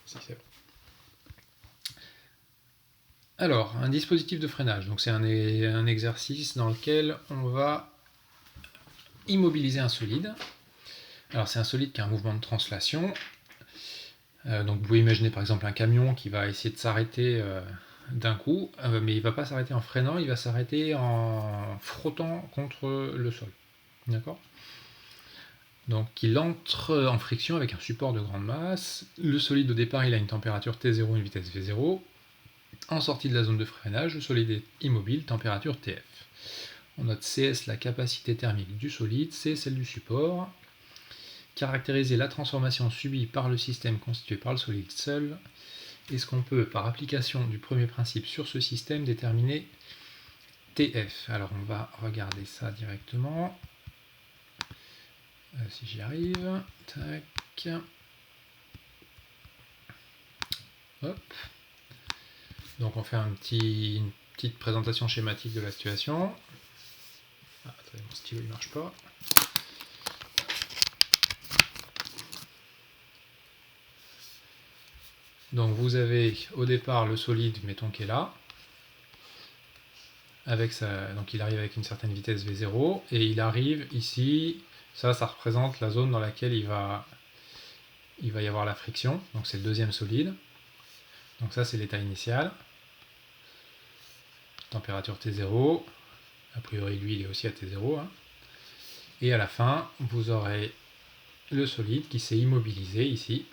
Si c'est bon. Alors, un dispositif de freinage. Donc c'est un exercice dans lequel on va immobiliser un solide. Alors c'est un solide qui a un mouvement de translation. Donc vous pouvez imaginer par exemple un camion qui va essayer de s'arrêter d'un coup, mais il ne va pas s'arrêter en freinant, il va s'arrêter en frottant contre le sol. D'accord ? Donc il entre en friction avec un support de grande masse. Le solide au départ il a une température T0, une vitesse V0. En sortie de la zone de freinage, le solide est immobile, température TF. On note CS la capacité thermique du solide, C celle du support. Caractériser la transformation subie par le système constitué par le solide seul. Est-ce qu'on peut, par application du premier principe sur ce système, déterminer TF? Alors on va regarder ça directement. Si j'y arrive. Tac. Hop. Donc on fait une petite présentation schématique de la situation. Ah, attendez, mon stylo il marche pas. Donc vous avez au départ le solide, mettons qui est là. Donc il arrive avec une certaine vitesse V0 et il arrive ici. Ça représente la zone dans laquelle il va y avoir la friction. Donc c'est le deuxième solide. Donc ça c'est l'état initial. Température T0. A priori lui il est aussi à T0. Hein. Et à la fin vous aurez le solide qui s'est immobilisé ici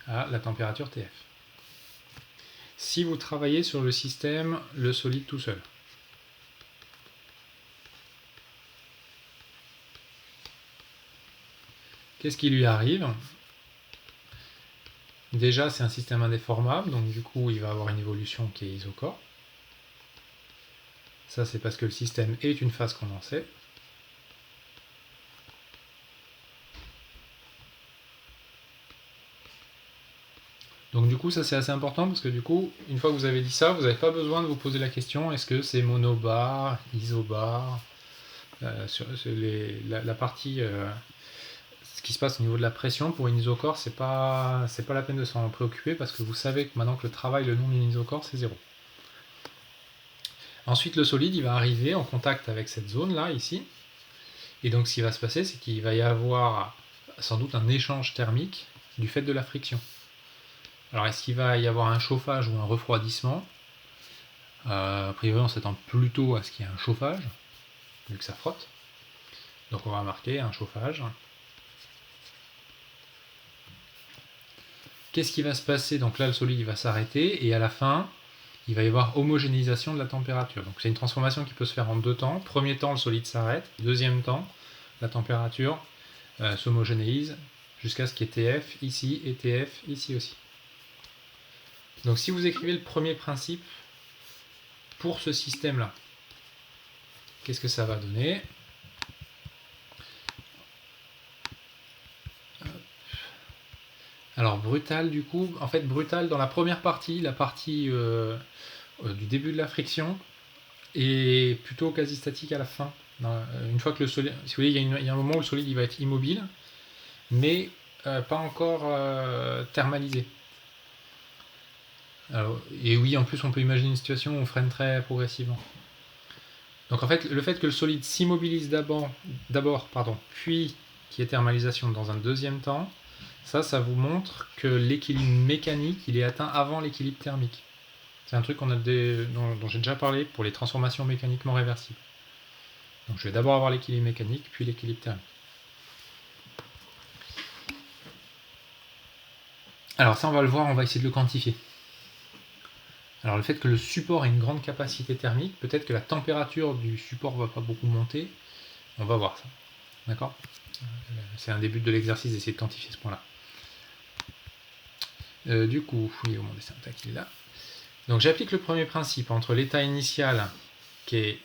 à la température TF. Si vous travaillez sur le système, le solide tout seul, qu'est-ce qui lui arrive? Déjà, c'est un système indéformable, donc du coup, il va avoir une évolution qui est isochore. Ça, c'est parce que le système est une phase condensée. Donc du coup, ça c'est assez important parce que du coup, une fois que vous avez dit ça, vous n'avez pas besoin de vous poser la question est-ce que c'est monobar, isobar, sur la partie ce qui se passe au niveau de la pression pour une isochore, c'est pas la peine de s'en préoccuper parce que vous savez que maintenant que le travail le nom d'une isochore, c'est 0. Ensuite, le solide, il va arriver en contact avec cette zone-là, ici. Et donc, ce qui va se passer, c'est qu'il va y avoir sans doute un échange thermique du fait de la friction. Alors, est-ce qu'il va y avoir un chauffage ou un refroidissement? A priori, on s'attend plutôt à ce qu'il y ait un chauffage, vu que ça frotte. Donc, on va marquer un chauffage. Qu'est-ce qui va se passer? Donc là, le solide il va s'arrêter et à la fin, il va y avoir homogénéisation de la température. Donc c'est une transformation qui peut se faire en deux temps. Premier temps, le solide s'arrête. Deuxième temps, la température s'homogénéise jusqu'à ce qu'il y ait TF ici et TF ici aussi. Donc si vous écrivez le premier principe pour ce système-là, qu'est-ce que ça va donner? Alors brutal du coup, en fait brutal dans la première partie, la partie du début de la friction, et plutôt quasi statique à la fin. Une fois que le solide, si vous voulez, il y a un moment où le solide il va être immobile, mais pas encore thermalisé. Alors, et oui, en plus on peut imaginer une situation où on freine très progressivement. Donc en fait, le fait que le solide s'immobilise d'abord, puis qu'il y ait thermalisation dans un deuxième temps, ça vous montre que l'équilibre mécanique il est atteint avant l'équilibre thermique. C'est un truc dont j'ai déjà parlé pour les transformations mécaniquement réversibles. Donc je vais d'abord avoir l'équilibre mécanique, puis l'équilibre thermique. Alors ça on va le voir, on va essayer de le quantifier. Alors le fait que le support ait une grande capacité thermique, peut-être que la température du support ne va pas beaucoup monter, on va voir ça. D'accord ? C'est un des buts de l'exercice d'essayer de quantifier ce point-là. Du coup, il est où mon dessin? Tac, il est là. Donc j'applique le premier principe entre l'état initial qui est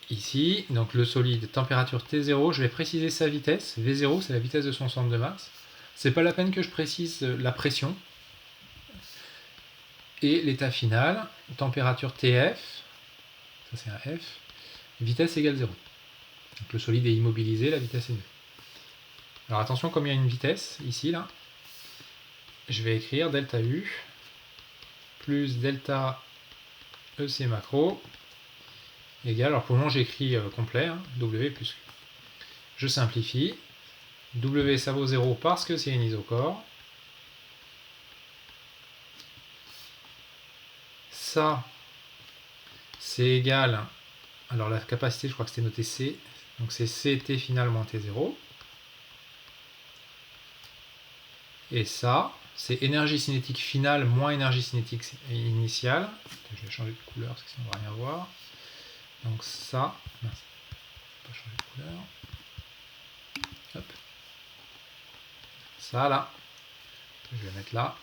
ici, donc le solide, température T0, je vais préciser sa vitesse, V0 c'est la vitesse de son centre de masse. C'est pas la peine que je précise la pression. Et l'état final, température TF, ça c'est un F, vitesse égale 0. Donc le solide est immobilisé, la vitesse est nulle. Alors attention, comme il y a une vitesse ici, là, je vais écrire delta U plus delta EC macro égale, alors pour le moment j'écris complet, hein, W plus Q. Je simplifie. W ça vaut 0 parce que c'est une isocore. Ça, c'est égal, alors la capacité, je crois que c'était noté C, donc c'est CT final moins T0. Et ça, c'est énergie cinétique finale moins énergie cinétique initiale. Je vais changer de couleur parce que sinon on va rien voir. Donc ça, mince, pas changer de couleur. Hop. Ça là, je vais mettre là.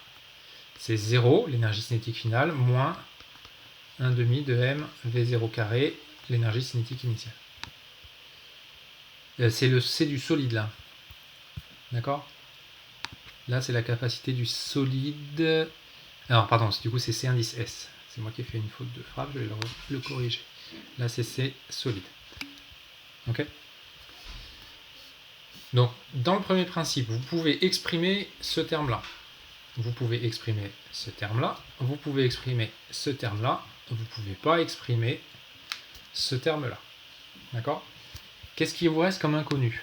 C'est 0, l'énergie cinétique finale, moins 1 demi de M V0 carré, l'énergie cinétique initiale. C'est du solide là. D'accord? Là, c'est la capacité du solide. Alors, pardon, du coup, c'est C indice S. C'est moi qui ai fait une faute de frappe, je vais le corriger. Là, c'est C solide. Ok? Donc, dans le premier principe, vous pouvez exprimer ce terme-là. Vous pouvez exprimer ce terme-là. Vous pouvez exprimer ce terme-là. Vous ne pouvez pas exprimer ce terme-là. D'accord? Qu'est-ce qu'il vous reste comme inconnu?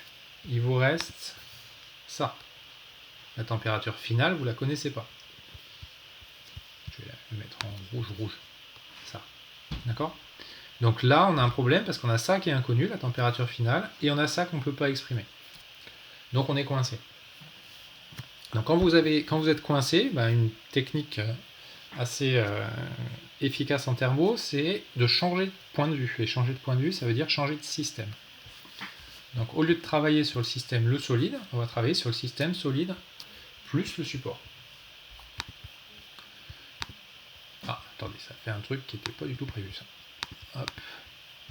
Il vous reste ça. La température finale, vous ne la connaissez pas. Je vais la mettre en rouge. Ça. D'accord? Donc là, on a un problème parce qu'on a ça qui est inconnu, la température finale, et on a ça qu'on ne peut pas exprimer. Donc on est coincé. Donc quand vous êtes coincé, une technique assez efficace en thermo, c'est de changer de point de vue. Et changer de point de vue, ça veut dire changer de système. Donc au lieu de travailler sur le système le solide, on va travailler sur le système solide plus le support. Ah, attendez, ça fait un truc qui n'était pas du tout prévu, ça. Hop.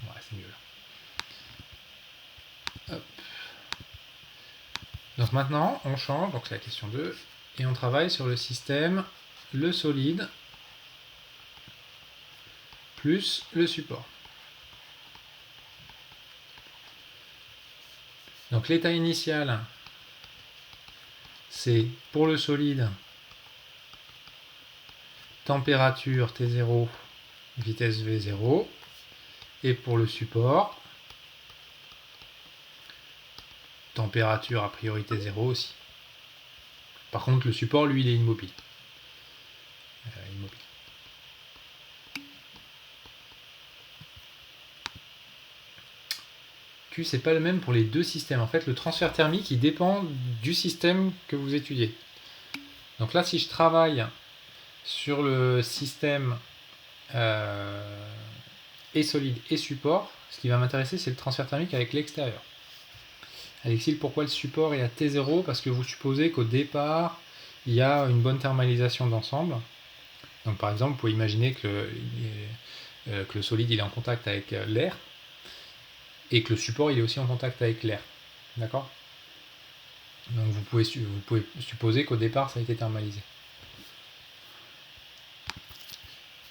Ouais, c'est mieux là. Hop. Donc maintenant, on change, donc c'est la question 2, et on travaille sur le système le solide plus le support. Donc l'état initial, c'est pour le solide, température T0, vitesse V0, et pour le support, température a priori T0 aussi. Par contre, le support, lui, il est immobile. Q, c'est pas le même pour les deux systèmes. En fait, le transfert thermique, il dépend du système que vous étudiez. Donc là, si je travaille sur le système et solide et support, ce qui va m'intéresser, c'est le transfert thermique avec l'extérieur. Alexis, pourquoi le support est à T0? Parce que vous supposez qu'au départ, il y a une bonne thermalisation d'ensemble. Donc par exemple, vous pouvez imaginer que le solide il est en contact avec l'air et que le support il est aussi en contact avec l'air. D'accord? Donc vous pouvez supposer qu'au départ ça a été thermalisé.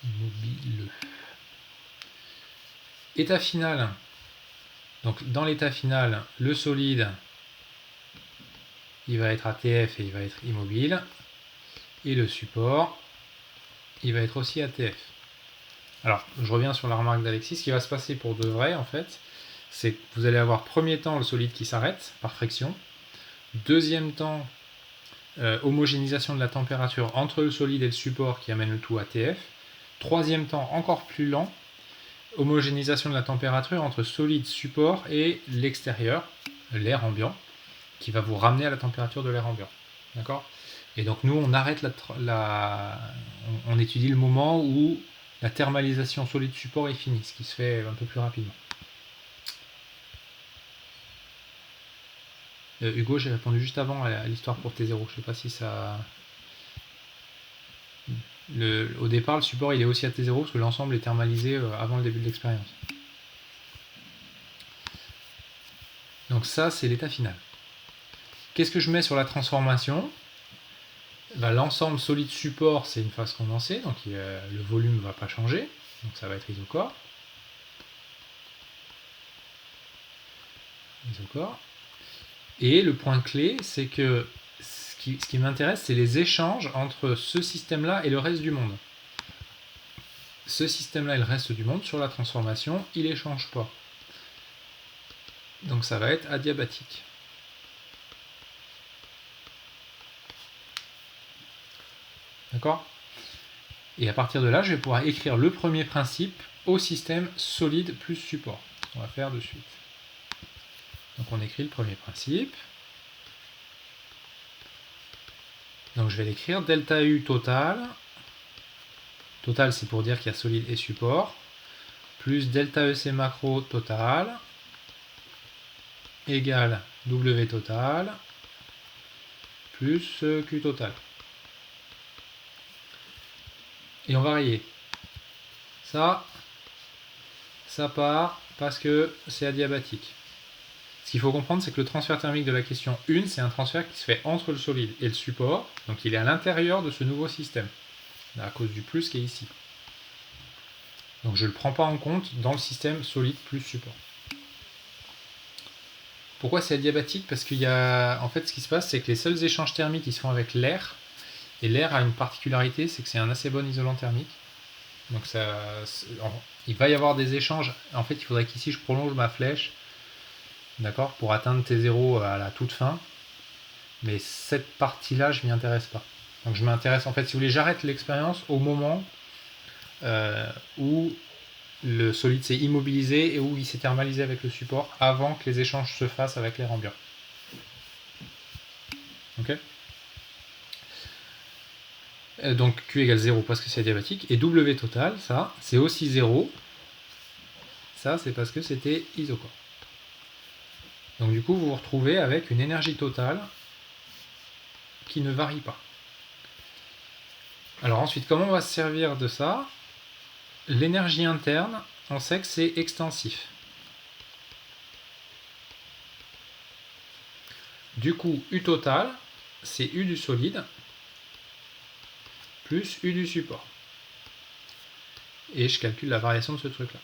Mobile. État final. Donc dans l'état final, le solide il va être ATF et il va être immobile. Et le support, il va être aussi ATF. Alors, je reviens sur la remarque d'Alexis. Ce qui va se passer pour de vrai, en fait, c'est que vous allez avoir premier temps le solide qui s'arrête par friction. Deuxième temps, homogénéisation de la température entre le solide et le support qui amène le tout à ATF. Troisième temps, encore plus lent, homogénéisation de la température entre solide, support et l'extérieur, l'air ambiant, qui va vous ramener à la température de l'air ambiant. D'accord? Et donc nous, on arrête on étudie le moment où la thermalisation solide support est finie, ce qui se fait un peu plus rapidement. Hugo, j'ai répondu juste avant à l'histoire pour T0. Je ne sais pas si ça... Au départ, le support il est aussi à T0 parce que l'ensemble est thermalisé avant le début de l'expérience. Donc ça, c'est l'état final. Qu'est-ce que je mets sur la transformation? L'ensemble solide support, c'est une phase condensée, donc le volume ne va pas changer, donc ça va être isocore. Et le point clé, c'est que ce qui m'intéresse, c'est les échanges entre ce système-là et le reste du monde. Ce système-là et le reste du monde, sur la transformation, il n'échange pas. Donc ça va être adiabatique. D'accord? Et à partir de là, je vais pouvoir écrire le premier principe au système solide plus support. On va faire de suite. Donc on écrit le premier principe. Donc je vais l'écrire delta U total. Total, c'est pour dire qu'il y a solide et support. Plus delta EC macro total égale W total plus Q total. Et on va rayer. Ça part parce que c'est adiabatique. Ce qu'il faut comprendre, c'est que le transfert thermique de la question 1, c'est un transfert qui se fait entre le solide et le support. Donc il est à l'intérieur de ce nouveau système, à cause du plus qui est ici. Donc je ne le prends pas en compte dans le système solide plus support. Pourquoi c'est adiabatique? Parce qu'il y a... En fait, ce qui se passe, c'est que les seuls échanges thermiques, ils se font avec l'air. Et l'air a une particularité, c'est que c'est un assez bon isolant thermique. Donc il va y avoir des échanges. En fait, il faudrait qu'ici, je prolonge ma flèche, d'accord, pour atteindre T0 à la toute fin. Mais cette partie-là, je m'y intéresse pas. Donc je m'intéresse, en fait, si vous voulez, j'arrête l'expérience au moment où le solide s'est immobilisé et où il s'est thermalisé avec le support avant que les échanges se fassent avec l'air ambiant. Ok? Donc Q égale 0 parce que c'est adiabatique. Et W total, ça, c'est aussi 0. Ça, c'est parce que c'était isochore. Donc du coup, vous vous retrouvez avec une énergie totale qui ne varie pas. Alors ensuite, comment on va se servir de ça? L'énergie interne, on sait que c'est extensif. Du coup, U total, c'est U du solide plus U du support. Et je calcule la variation de ce truc-là.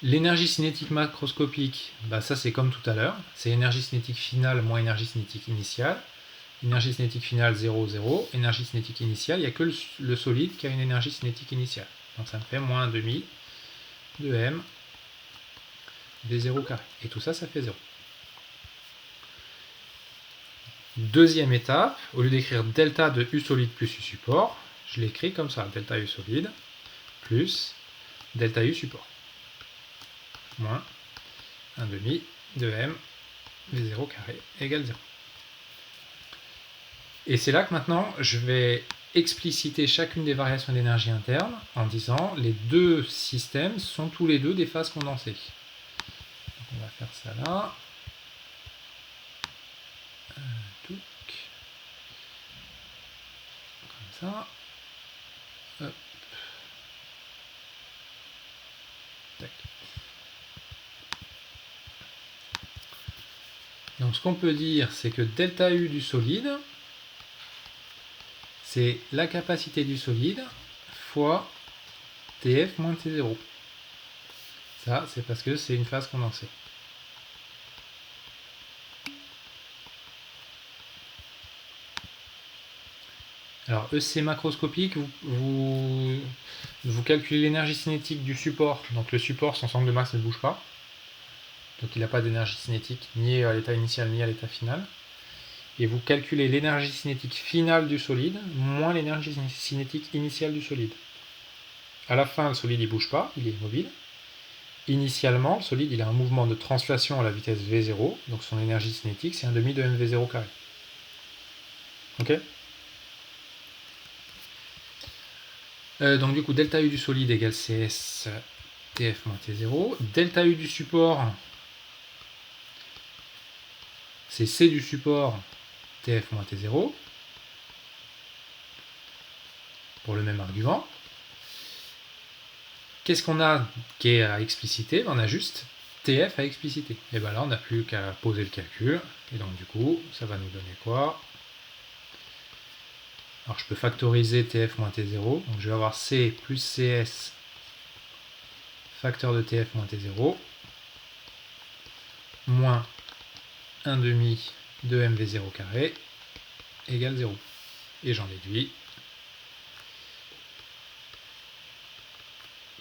L'énergie cinétique macroscopique, bah ça c'est comme tout à l'heure. C'est énergie cinétique finale moins énergie cinétique initiale. Énergie cinétique finale 0, 0. Énergie cinétique initiale, il n'y a que le solide qui a une énergie cinétique initiale. Donc ça me fait moins 1,5 de M V0 carré. Et tout ça, ça fait 0. Deuxième étape, au lieu d'écrire delta de U solide plus U support, je l'écris comme ça, delta U solide plus delta U support. Moins 1,5 de M V0 carré égale 0. Et c'est là que maintenant, je vais expliciter chacune des variations d'énergie interne en disant les deux systèmes sont tous les deux des phases condensées. Donc on va faire ça là. Comme ça. Hop. Tac. Donc ce qu'on peut dire, c'est que delta U du solide, c'est la capacité du solide fois TF moins T0. Ça, c'est parce que c'est une phase condensée. Alors EC macroscopique, vous calculez l'énergie cinétique du support. Donc le support, son centre de masse ne bouge pas. Donc il n'a pas d'énergie cinétique ni à l'état initial ni à l'état final. Et vous calculez l'énergie cinétique finale du solide moins l'énergie cinétique initiale du solide. À la fin, le solide ne bouge pas, il est immobile. Initialement, le solide il a un mouvement de translation à la vitesse V0, donc son énergie cinétique c'est 1,5 de mV0 carré. Ok? Donc du coup, delta U du solide égale CS TF moins T0. Delta U du support, c'est C du support TF moins T0. Pour le même argument. Qu'est-ce qu'on a qui est à expliciter? On a juste TF à expliciter. Et bien là, on n'a plus qu'à poser le calcul. Et donc du coup, ça va nous donner quoi? Alors je peux factoriser TF moins T0. Donc je vais avoir C plus CS facteur de TF moins T0 moins 1 demi de mv0 carré égale 0. Et j'en déduis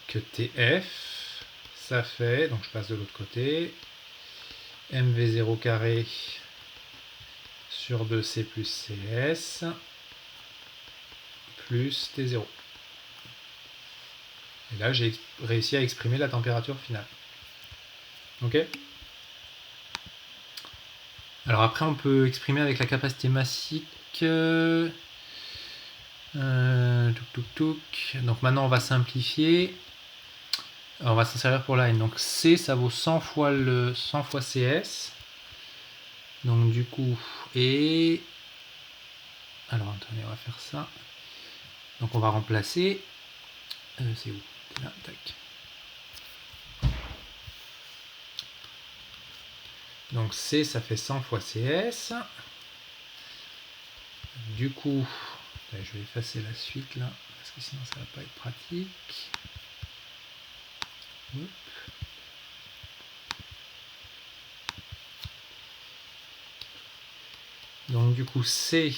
que TF, ça fait, donc je passe de l'autre côté, mv0 carré sur 2c plus cs plus T0. Et là, j'ai réussi à exprimer la température finale. Ok? Alors après, on peut exprimer avec la capacité massique. Donc maintenant, on va simplifier. Alors, on va s'en servir pour la n. Donc C, ça vaut 100 fois CS. Donc du coup, et... Alors attendez, on va faire ça. Donc on va remplacer... c'est où? Là, tac. Donc C, ça fait 100 fois CS. Du coup, je vais effacer la suite là, parce que sinon ça va pas être pratique. Hop. Donc du coup, C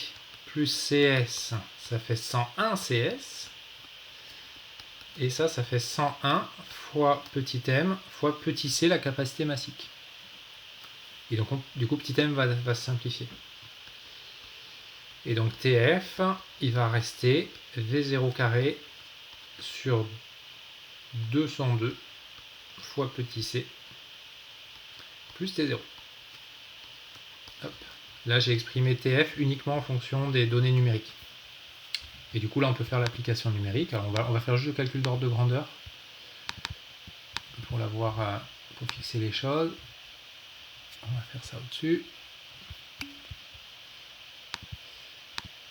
plus CS, ça fait 101 CS. Et ça fait 101 fois petit m fois petit c, la capacité massique. Et donc, du coup, petit m va se simplifier. Et donc, TF, il va rester V0 carré sur 202 fois petit c plus T0. Hop. Là, j'ai exprimé TF uniquement en fonction des données numériques. Et du coup, là, on peut faire l'application numérique. Alors, on va faire juste le calcul d'ordre de grandeur pour l'avoir, pour fixer les choses. On va faire ça au-dessus.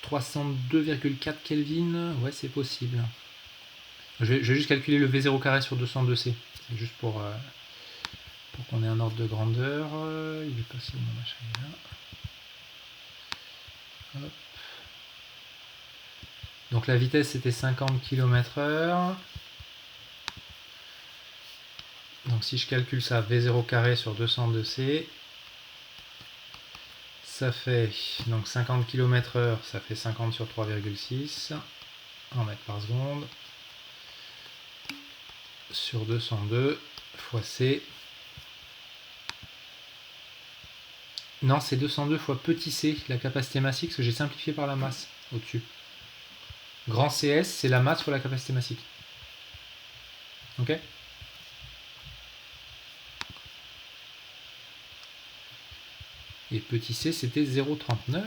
302,4 Kelvin, ouais, c'est possible. Je vais juste calculer le V0 carré sur 202C. C'est juste pour qu'on ait un ordre de grandeur. Il est passé où mon machin là. Hop. Donc la vitesse c'était 50 km/h. Donc si je calcule ça, V0 carré sur 202C, ça fait donc 50 km/h, ça fait 50 sur 3,6 en mètres par seconde sur 202 fois C. Non, c'est 202 fois petit c, la capacité massique, parce que j'ai simplifié par la masse au-dessus. Grand CS, c'est la masse fois la capacité massique. Ok? Et petit c, c'était 0,39.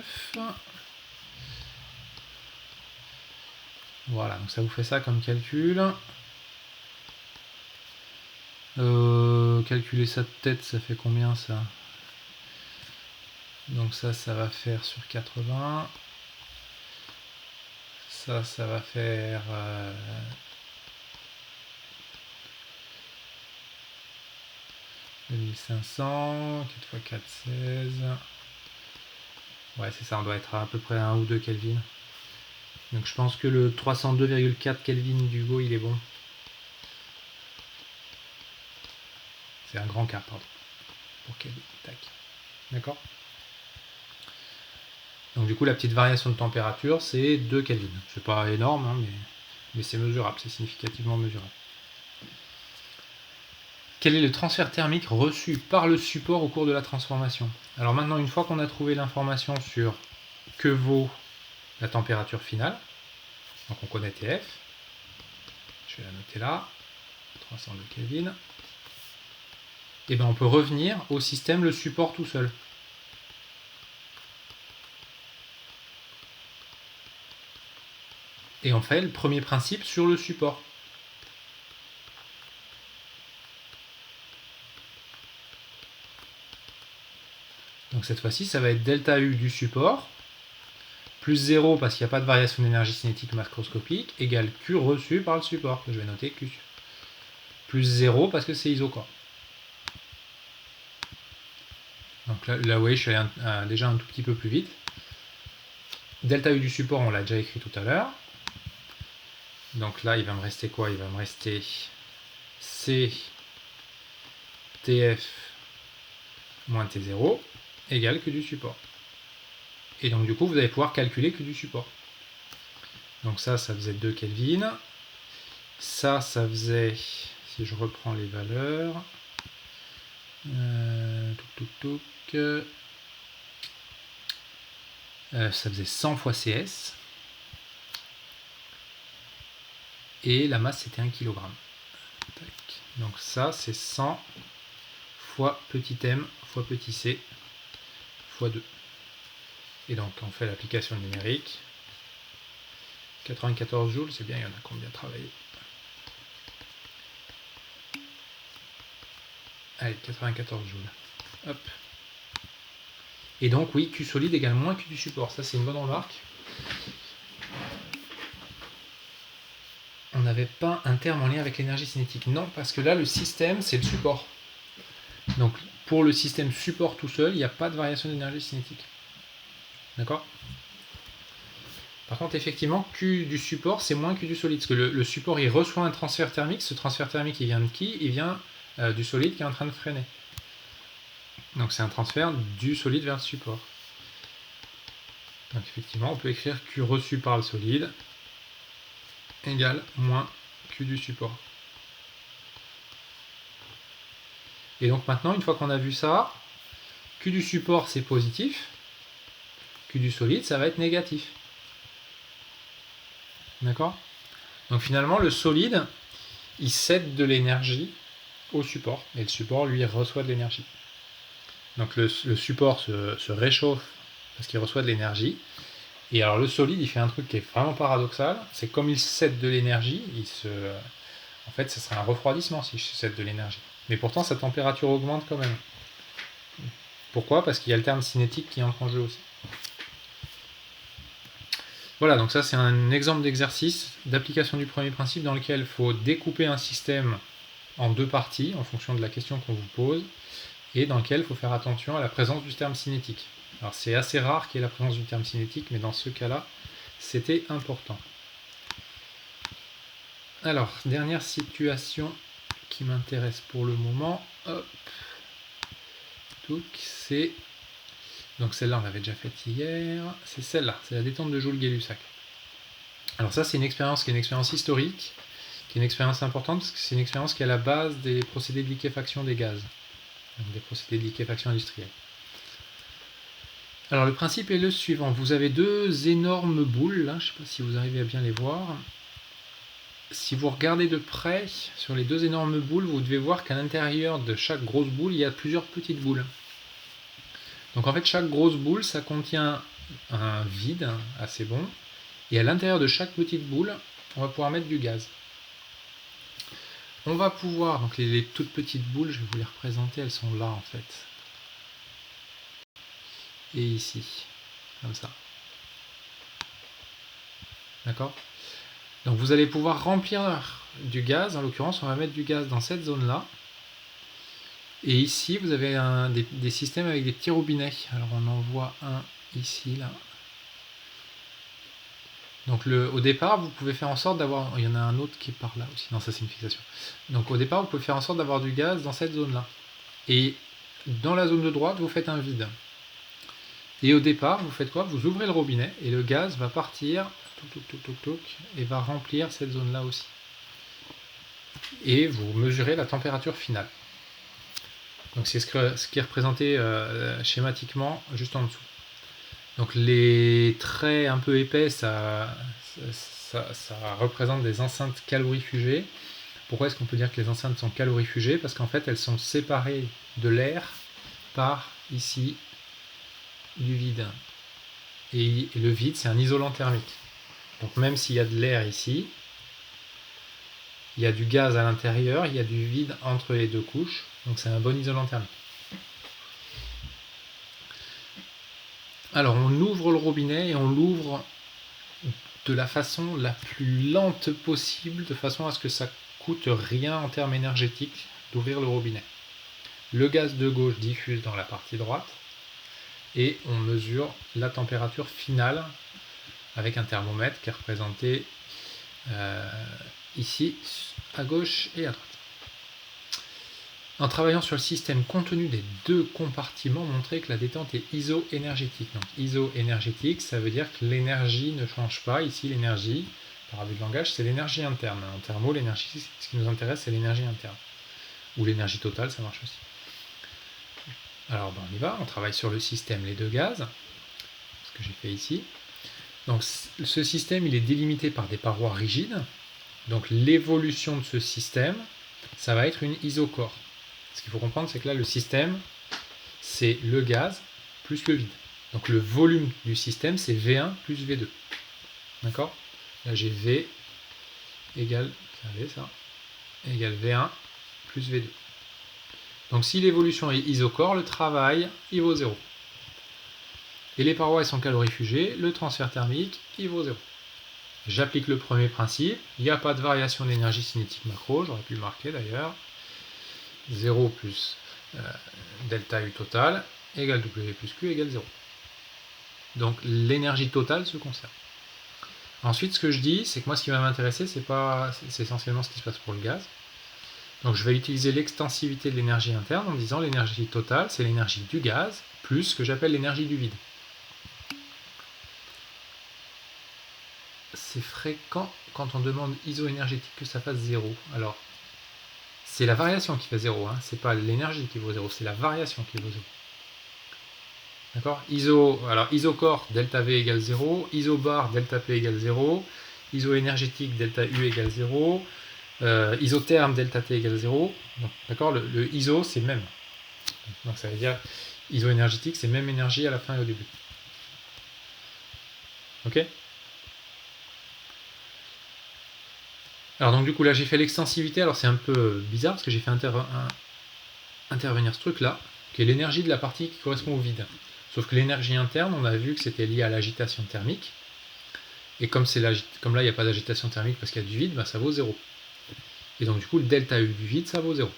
Voilà, donc ça vous fait ça comme calcul. Calculer ça de tête, ça fait combien ça? Donc ça va faire sur 80. Ça va faire... 2500, 4 x 4, 16. Ouais, c'est ça, on doit être à peu près 1 ou 2 Kelvin. Donc je pense que le 302,4 Kelvin d'Hugo, il est bon. C'est un grand K, pardon. Pour Kelvin, tac. D'accord? Donc du coup, la petite variation de température, c'est 2 Kelvin. C'est pas énorme, hein, mais c'est mesurable, c'est significativement mesurable. Quel est le transfert thermique reçu par le support au cours de la transformation? Alors maintenant, une fois qu'on a trouvé l'information sur que vaut la température finale, donc on connaît TF, je vais la noter là, 302 Kelvin, et bien on peut revenir au système le support tout seul. Et on fait le premier principe sur le support. Donc cette fois-ci, ça va être delta U du support, plus 0 parce qu'il n'y a pas de variation d'énergie cinétique macroscopique, égale Q reçu par le support, que je vais noter Q. Plus 0 parce que c'est isocore. Donc là, vous voyez, je suis allé déjà un tout petit peu plus vite. Delta U du support, on l'a déjà écrit tout à l'heure. Donc là, il va me rester quoi? Il va me rester C TF moins T0 égale Q du support. Et donc du coup, vous allez pouvoir calculer Q du support. Donc ça faisait 2 Kelvin. Ça faisait, si je reprends les valeurs, ça faisait 100 fois CS. Et la masse, c'était 1 kg. Donc ça, c'est 100 fois petit m fois petit c fois 2. Et donc, on fait l'application numérique. 94 joules, c'est bien, il y en a combien travaillé? Allez, 94 joules. Hop. Et donc, oui, Q solide égale moins Q du support. Ça, c'est une bonne remarque. On n'avait pas un terme en lien avec l'énergie cinétique. Non, parce que là, le système, c'est le support. Donc, pour le système support tout seul, il n'y a pas de variation d'énergie cinétique. D'accord? Par contre, effectivement, Q du support, c'est moins Q du solide. Parce que le support, il reçoit un transfert thermique. Ce transfert thermique, il vient de qui? Il vient du solide qui est en train de freiner. Donc, c'est un transfert du solide vers le support. Donc, effectivement, on peut écrire Q reçu par le solide égale moins Q du support. Et donc, maintenant, une fois qu'on a vu ça, Q du support, c'est positif. Q du solide, ça va être négatif. D'accord? Donc finalement, le solide, il cède de l'énergie au support. Et le support, lui, reçoit de l'énergie. Donc le support se réchauffe parce qu'il reçoit de l'énergie. Et alors le solide, il fait un truc qui est vraiment paradoxal. C'est comme il cède de l'énergie, en fait, ce serait un refroidissement si je cède de l'énergie. Mais pourtant, sa température augmente quand même. Pourquoi? Parce qu'il y a le terme cinétique qui entre en jeu aussi. Voilà, donc ça c'est un exemple d'exercice d'application du premier principe dans lequel il faut découper un système en deux parties en fonction de la question qu'on vous pose et dans lequel il faut faire attention à la présence du terme cinétique. Alors c'est assez rare qu'il y ait la présence du terme cinétique, mais dans ce cas-là, c'était important. Alors, dernière situation qui m'intéresse pour le moment, hop, c'est... Donc celle-là on l'avait déjà faite hier, c'est celle-là, c'est la détente de Joule-Gay-Lussac. Alors ça c'est une expérience qui est une expérience historique, qui est une expérience importante parce que c'est une expérience qui est à la base des procédés de liquéfaction des gaz, donc des procédés de liquéfaction industrielle. Alors le principe est le suivant, vous avez deux énormes boules, là, je ne sais pas si vous arrivez à bien les voir. Si vous regardez de près sur les deux énormes boules, vous devez voir qu'à l'intérieur de chaque grosse boule, il y a plusieurs petites boules. Donc en fait chaque grosse boule, ça contient un vide assez bon, et à l'intérieur de chaque petite boule, on va pouvoir mettre du gaz. On va pouvoir, donc les toutes petites boules, je vais vous les représenter, elles sont là en fait. Et ici, comme ça. D'accord? Donc vous allez pouvoir remplir du gaz, en l'occurrence on va mettre du gaz dans cette zone-là. Et ici vous avez des systèmes avec des petits robinets. Alors on en voit un ici, là. Donc au départ, vous pouvez faire en sorte d'avoir... Il y en a un autre qui est par là aussi. Non, ça c'est une fixation. Donc au départ, vous pouvez faire en sorte d'avoir du gaz dans cette zone-là. Et dans la zone de droite, vous faites un vide. Et au départ, vous faites quoi? Vous ouvrez le robinet et le gaz va partir, et va remplir cette zone-là aussi. Et vous mesurez la température finale. Donc c'est ce qui est représenté schématiquement juste en dessous. Donc les traits un peu épais, ça représente des enceintes calorifugées. Pourquoi est-ce qu'on peut dire que les enceintes sont calorifugées? Parce qu'en fait elles sont séparées de l'air par ici du vide. Et le vide c'est un isolant thermique. Donc même s'il y a de l'air ici, il y a du gaz à l'intérieur, il y a du vide entre les deux couches. Donc c'est un bon isolant thermique. Alors on ouvre le robinet et on l'ouvre de la façon la plus lente possible, de façon à ce que ça coûte rien en termes énergétiques d'ouvrir le robinet. Le gaz de gauche diffuse dans la partie droite et on mesure la température finale avec un thermomètre qui est représenté ici à gauche et à droite. En travaillant sur le système contenu des deux compartiments, montrer que la détente est iso-énergétique. Donc iso-énergétique, ça veut dire que l'énergie ne change pas. Ici, l'énergie, par abus de langage, c'est l'énergie interne. En thermo, l'énergie, ce qui nous intéresse, c'est l'énergie interne. Ou l'énergie totale, ça marche aussi. Alors on y va, on travaille sur le système les deux gaz, ce que j'ai fait ici. Donc ce système, il est délimité par des parois rigides. Donc l'évolution de ce système, ça va être une isocore. Ce qu'il faut comprendre, c'est que là, le système, c'est le gaz plus le vide. Donc le volume du système, c'est V1 plus V2. D'accord? Là, j'ai V égale, ça, égale V1 plus V2. Donc si l'évolution est isocore, le travail, il vaut 0. Et les parois, elles sont calorifugées, le transfert thermique, il vaut 0. J'applique le premier principe, il n'y a pas de variation d'énergie cinétique macro, j'aurais pu le marquer d'ailleurs. 0 plus delta U total égale W plus Q égale 0. Donc l'énergie totale se conserve. Ensuite, ce que je dis, c'est que moi, ce qui va m'intéresser, c'est essentiellement ce qui se passe pour le gaz. Donc je vais utiliser l'extensivité de l'énergie interne en disant l'énergie totale, c'est l'énergie du gaz, plus ce que j'appelle l'énergie du vide. C'est fréquent quand on demande iso-énergétique que ça fasse 0. Alors, c'est la variation qui fait 0, hein. C'est pas l'énergie qui vaut 0, c'est la variation qui vaut 0. D'accord? Alors isocore, delta V égale 0, isobar, delta P égale 0, iso-énergétique, delta U égale 0, isotherme, delta T égale 0. D'accord? Le iso, c'est même. Donc ça veut dire iso-énergétique, c'est même énergie à la fin et au début. Ok? Alors donc du coup là j'ai fait l'extensivité, alors c'est un peu bizarre parce que j'ai fait intervenir ce truc là, qui est l'énergie de la partie qui correspond au vide. Sauf que l'énergie interne, on a vu que c'était lié à l'agitation thermique, et comme là il n'y a pas d'agitation thermique parce qu'il y a du vide, bah, ça vaut 0. Et donc du coup le delta U du vide, ça vaut 0.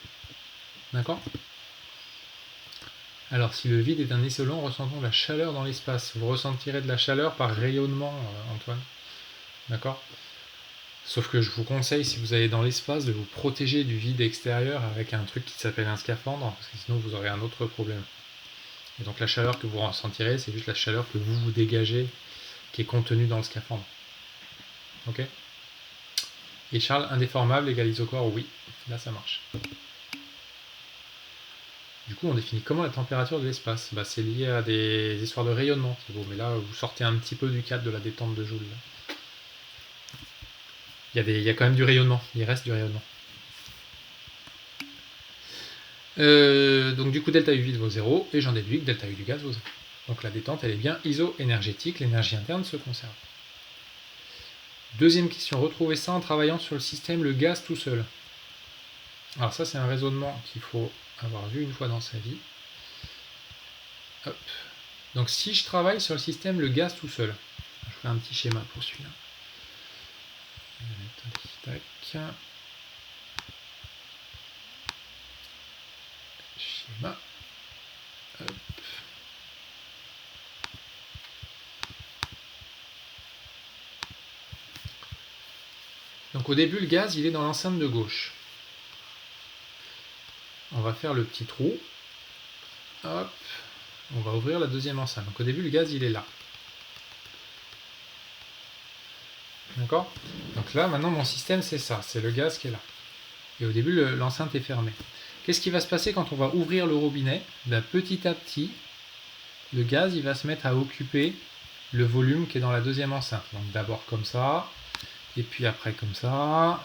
D'accord? Alors si le vide est un isolant, ressentons de la chaleur dans l'espace. Vous ressentirez de la chaleur par rayonnement, Antoine. D'accord? Sauf que je vous conseille, si vous allez dans l'espace, de vous protéger du vide extérieur avec un truc qui s'appelle un scaphandre, parce que sinon vous aurez un autre problème. Et donc la chaleur que vous ressentirez, c'est juste la chaleur que vous dégagez, qui est contenue dans le scaphandre. Ok? Et Charles, indéformable égale isocore, oui. Là ça marche. Du coup, on définit comment la température de l'espace. Bah, c'est lié à des histoires de rayonnement. C'est beau, mais là, vous sortez un petit peu du cadre de la détente de Joule. Là. Il y a quand même du rayonnement, il reste du rayonnement. Donc du coup delta U vide vaut 0, et j'en déduis que delta U du gaz vaut 0. Donc la détente elle est bien iso-énergétique, l'énergie interne se conserve. Deuxième question, retrouver ça en travaillant sur le système le gaz tout seul. Alors ça c'est un raisonnement qu'il faut avoir vu une fois dans sa vie. Hop. Donc si je travaille sur le système le gaz tout seul, je ferai un petit schéma pour celui-là. Tac. Schéma. Hop. Donc au début, le gaz, il est dans l'enceinte de gauche. On va faire le petit trou. Hop. On va ouvrir la deuxième enceinte. Donc au début, le gaz, il est là. D'accord? Donc là, maintenant, mon système, c'est ça. C'est le gaz qui est là. Et au début, l'enceinte est fermée. Qu'est-ce qui va se passer quand on va ouvrir le robinet? Ben, petit à petit, le gaz, il va se mettre à occuper le volume qui est dans la deuxième enceinte. Donc d'abord comme ça, et puis après comme ça,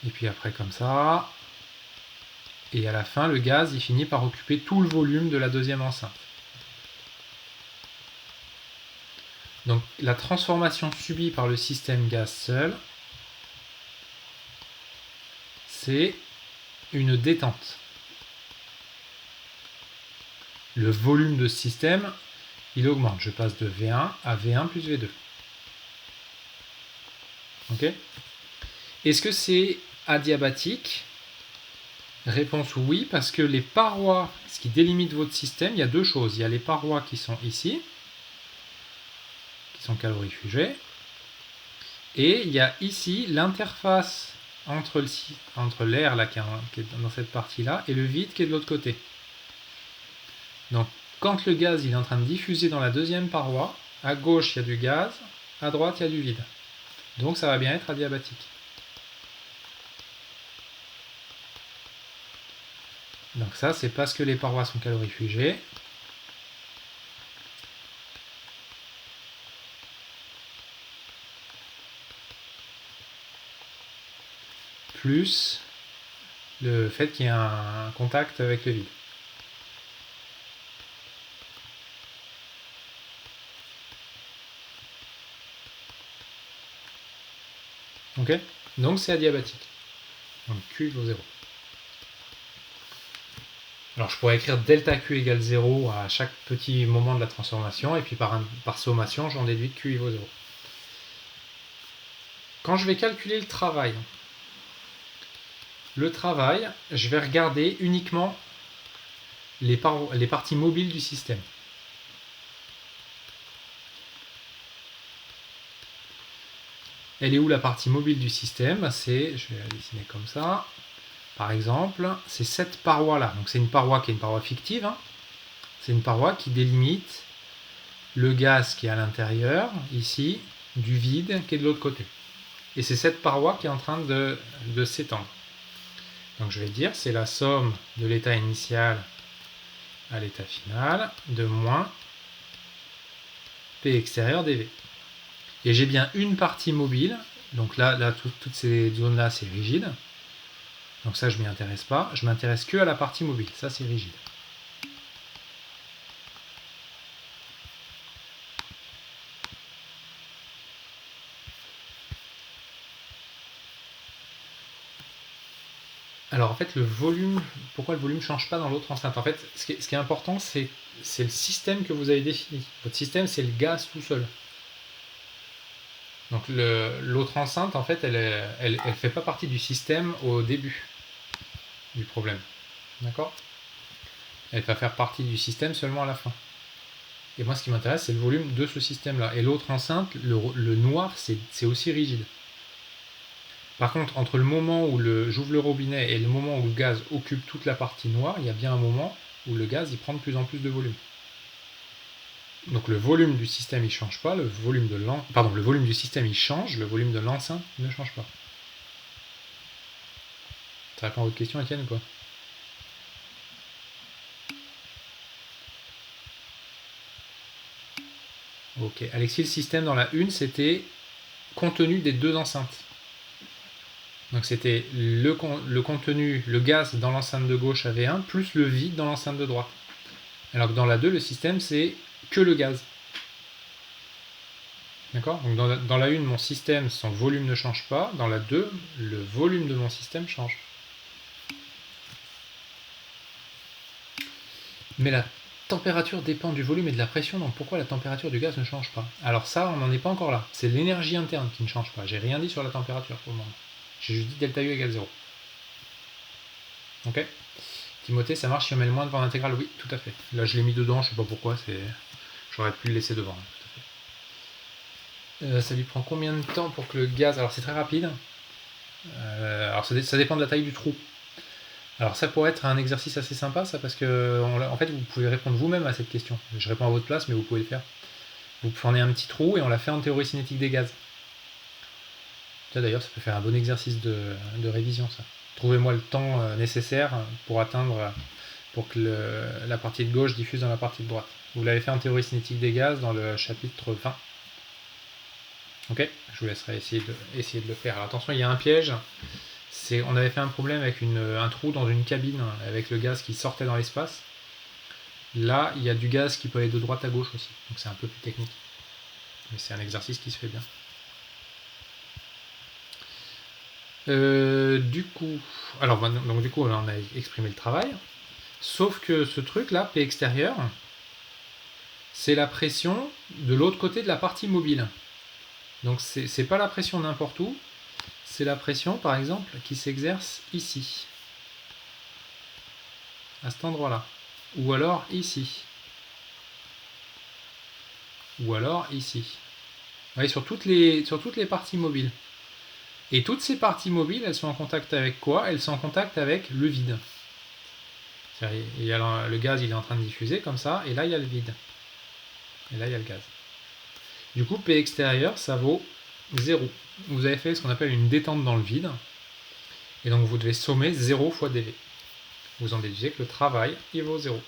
et puis après comme ça, et à la fin, le gaz, il finit par occuper tout le volume de la deuxième enceinte. Donc la transformation subie par le système gaz seul, c'est une détente. Le volume de ce système, il augmente. Je passe de V1 à V1 plus V2. Ok? Est-ce que c'est adiabatique? Réponse oui, parce que les parois, ce qui délimite votre système, il y a deux choses. Il y a les parois qui sont ici, qui sont calorifugées, et il y a ici l'interface entre l'air là qui est dans cette partie-là et le vide qui est de l'autre côté. Donc quand le gaz il est en train de diffuser dans la deuxième paroi, à gauche il y a du gaz, à droite il y a du vide. Donc ça va bien être adiabatique. Donc ça c'est parce que les parois sont calorifugées. Plus le fait qu'il y ait un contact avec le vide. Ok. Donc c'est adiabatique. Donc Q vaut 0. Alors je pourrais écrire delta Q égale 0 à chaque petit moment de la transformation, et puis par sommation, j'en déduis que Q vaut 0. Quand je vais calculer le travail, je vais regarder uniquement les parties mobiles du système. Elle est où la partie mobile du système? Je vais la dessiner comme ça. Par exemple, c'est cette paroi-là. Donc c'est une paroi qui est une paroi fictive. Hein. C'est une paroi qui délimite le gaz qui est à l'intérieur, ici, du vide qui est de l'autre côté. Et c'est cette paroi qui est en train de s'étendre. Donc je vais dire, c'est la somme de l'état initial à l'état final de moins P extérieur dV. Et j'ai bien une partie mobile. Donc là toutes ces zones-là, c'est rigide. Donc ça, je ne m'y intéresse pas. Je m'intéresse que à la partie mobile. Ça, c'est rigide. Alors en fait, le volume, pourquoi le volume ne change pas dans l'autre enceinte? En fait, ce qui est important, c'est le système que vous avez défini. Votre système, c'est le gaz tout seul. Donc l'autre enceinte, en fait, elle fait pas partie du système au début du problème. D'accord? Elle va faire partie du système seulement à la fin. Et moi, ce qui m'intéresse, c'est le volume de ce système-là. Et l'autre enceinte, le noir, c'est aussi rigide. Par contre, entre le moment où j'ouvre le robinet et le moment où le gaz occupe toute la partie noire, il y a bien un moment où le gaz il prend de plus en plus de volume. Donc le volume du système il change pas, le volume du système il change, le volume de l'enceinte ne change pas. Ça répond à votre question, Étienne, ou quoi? Ok. Alexis, le système dans la une, c'était contenu des deux enceintes. Donc c'était le contenu, le gaz dans l'enceinte de gauche AV1 plus le vide dans l'enceinte de droite. Alors que dans la 2, le système c'est que le gaz. D'accord? Donc dans la 1, mon système, son volume ne change pas. Dans la 2, le volume de mon système change. Mais la température dépend du volume et de la pression, donc pourquoi la température du gaz ne change pas? Alors ça, on n'en est pas encore là. C'est l'énergie interne qui ne change pas. J'ai rien dit sur la température pour le moment. J'ai juste dit delta U égale 0. Ok? Timothée, ça marche si on met le moins devant l'intégrale? Oui, tout à fait. Là, je l'ai mis dedans, je sais pas pourquoi. J'aurais pu le laisser devant. Ça lui prend combien de temps pour que le gaz... Alors c'est très rapide. Alors ça dépend de la taille du trou. Alors ça pourrait être un exercice assez sympa, ça, parce que en fait vous pouvez répondre vous-même à cette question. Je réponds à votre place, mais vous pouvez le faire. Vous prenez un petit trou et on l'a fait en théorie cinétique des gaz. D'ailleurs, ça peut faire un bon exercice de révision, ça. Trouvez-moi le temps nécessaire pour que la partie de gauche diffuse dans la partie de droite. Vous l'avez fait en théorie cinétique des gaz dans le chapitre 20. Ok, je vous laisserai essayer de le faire. Alors attention, il y a un piège. On avait fait un problème avec un trou dans une cabine avec le gaz qui sortait dans l'espace. Là, il y a du gaz qui peut aller de droite à gauche aussi. Donc c'est un peu plus technique. Mais c'est un exercice qui se fait bien. Du coup, on a exprimé le travail. Sauf que ce truc-là, P extérieur, c'est la pression de l'autre côté de la partie mobile. Donc c'est pas la pression n'importe où, c'est la pression par exemple qui s'exerce ici, à cet endroit-là, ou alors ici, ou alors ici. Vous voyez, sur toutes les parties mobiles. Et toutes ces parties mobiles, elles sont en contact avec quoi? Elles sont en contact avec le vide. Il y a le gaz, il est en train de diffuser comme ça, et là, il y a le vide. Et là, il y a le gaz. Du coup, P extérieur, ça vaut 0. Vous avez fait ce qu'on appelle une détente dans le vide, et donc vous devez sommer 0 fois dV. Vous en déduisez que le travail, il vaut 0.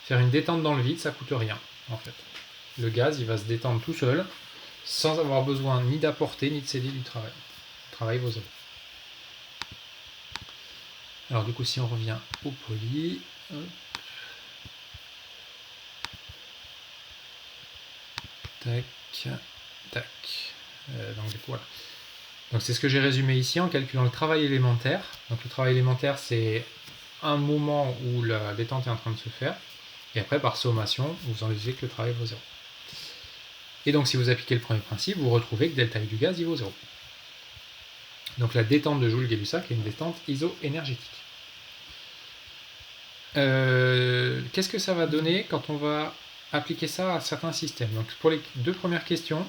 Faire une détente dans le vide, ça coûte rien, en fait. Le gaz, il va se détendre tout seul, sans avoir besoin ni d'apporter, ni de céder du travail. Le travail vaut 0. Alors du coup, si on revient au poly, tac, tac. Donc du coup, voilà. Donc c'est ce que j'ai résumé ici en calculant le travail élémentaire. Donc le travail élémentaire, c'est un moment où la détente est en train de se faire, et après par sommation, vous en déduisez que le travail vaut 0. Et donc si vous appliquez le premier principe, vous retrouvez que delta U du gaz, il vaut 0. Donc la détente de Joule-Gay-Lussac est une détente isoénergétique. Qu'est-ce que ça va donner quand on va appliquer ça à certains systèmes? Donc pour les deux premières questions,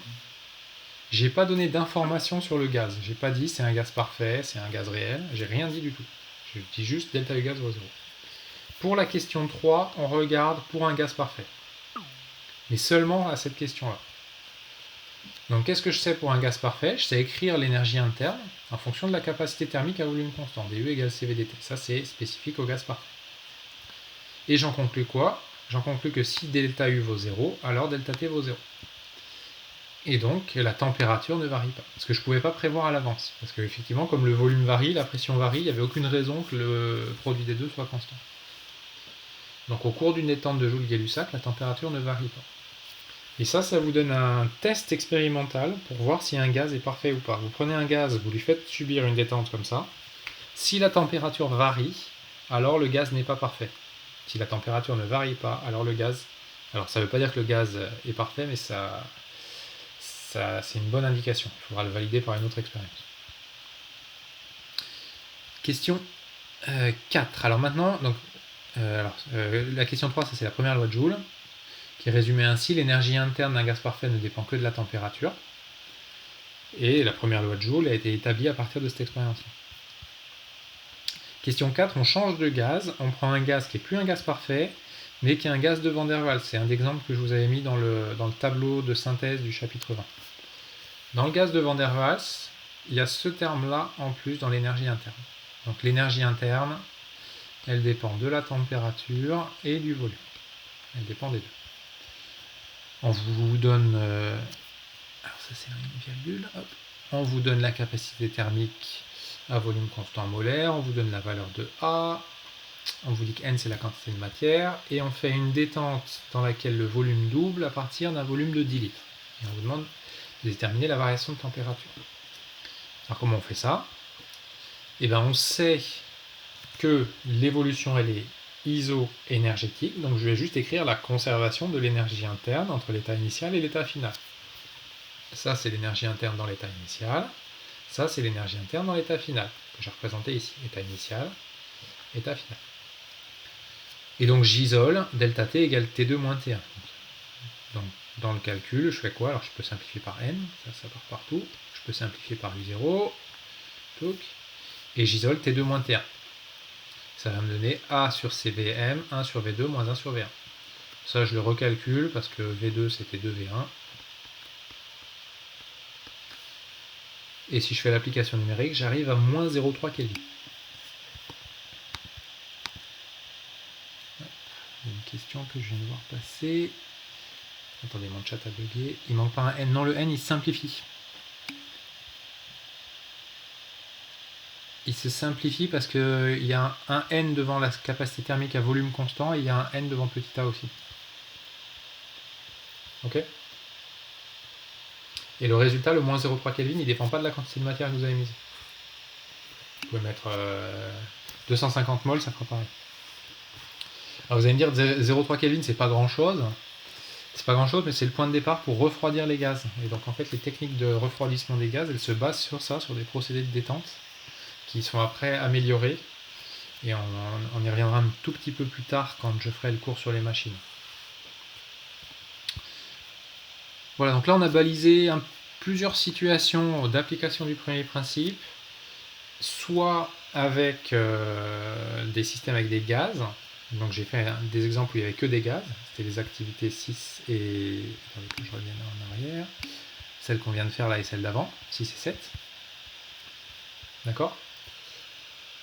j'ai pas donné d'informations sur le gaz. J'ai pas dit c'est un gaz parfait, c'est un gaz réel. J'ai rien dit du tout. Je dis juste delta U gaz vaut 0. Pour la question 3, on regarde pour un gaz parfait. Mais seulement à cette question-là. Donc qu'est-ce que je sais pour un gaz parfait? Je sais écrire l'énergie interne en fonction de la capacité thermique à volume constant. dU égale CVDT. Ça, c'est spécifique au gaz parfait. Et j'en conclus quoi? J'en conclus que si delta U vaut 0, alors delta T vaut 0. Et donc, la température ne varie pas. Parce que je ne pouvais pas prévoir à l'avance. Parce qu'effectivement, comme le volume varie, la pression varie, il n'y avait aucune raison que le produit des deux soit constant. Donc au cours d'une détente de Joule-Gay-Lussac, la température ne varie pas. Et ça vous donne un test expérimental pour voir si un gaz est parfait ou pas. Vous prenez un gaz, vous lui faites subir une détente comme ça. Si la température varie, alors le gaz n'est pas parfait. Si la température ne varie pas, alors le gaz... Alors ça ne veut pas dire que le gaz est parfait, mais c'est une bonne indication. Il faudra le valider par une autre expérience. Question 4. Alors maintenant, la question 3, ça c'est la première loi de Joule, qui résumait ainsi: l'énergie interne d'un gaz parfait ne dépend que de la température. Et la première loi de Joule a été établie à partir de cette expérience-là. Question 4, on change de gaz, on prend un gaz qui n'est plus un gaz parfait, mais qui est un gaz de Van der Waals. C'est un exemple que je vous avais mis dans le tableau de synthèse du chapitre 20. Dans le gaz de Van der Waals, il y a ce terme-là en plus dans l'énergie interne. Donc l'énergie interne, elle dépend de la température et du volume. Elle dépend des deux. On vous donne... alors ça c'est une virgule. Hop. On vous donne la capacité thermique à volume constant molaire. On vous donne la valeur de A. On vous dit que N c'est la quantité de matière. Et on fait une détente dans laquelle le volume double à partir d'un volume de 10 litres. Et on vous demande de déterminer la variation de température. Alors comment on fait ça? Eh bien on sait que l'évolution elle est isoénergétique, donc je vais juste écrire la conservation de l'énergie interne entre l'état initial et l'état final. Ça c'est l'énergie interne dans l'état initial, ça c'est l'énergie interne dans l'état final, que j'ai représenté ici, état initial, état final. Et donc j'isole delta T égale T2 moins T1. Donc dans le calcul, je fais quoi? Alors je peux simplifier par N, ça part partout, je peux simplifier par U0, et j'isole T2 moins T1. Ça va me donner A sur CVM, 1 sur V2 moins 1 sur V1. Ça, je le recalcule parce que V2, c'était 2V1. Et si je fais l'application numérique, j'arrive à moins 0,3 Kelvin. Une question que je viens de voir passer. Attendez, mon chat a bugué. Il manque pas un N. Non, le N, il simplifie. Il se simplifie parce qu'il y a un N devant la capacité thermique à volume constant et il y a un N devant petit a aussi. Ok? Et le résultat, le moins 0,3 Kelvin, il ne dépend pas de la quantité de matière que vous avez mise. Vous pouvez mettre 250 mol, ça fera pareil. Alors vous allez me dire, 0,3 Kelvin, c'est pas grand chose. C'est pas grand chose, mais c'est le point de départ pour refroidir les gaz. Et donc en fait, les techniques de refroidissement des gaz, elles se basent sur ça, sur des procédés de détente qui sont après améliorés, et on y reviendra un tout petit peu plus tard quand je ferai le cours sur les machines. Voilà, donc là on a balisé un plusieurs situations d'application du premier principe, soit avec des systèmes avec des gaz. Donc j'ai fait des exemples où il n'y avait que des gaz, c'était les activités 6 et... Attendez que je revienne en arrière. Celle qu'on vient de faire là et celle d'avant, 6 et 7. D'accord?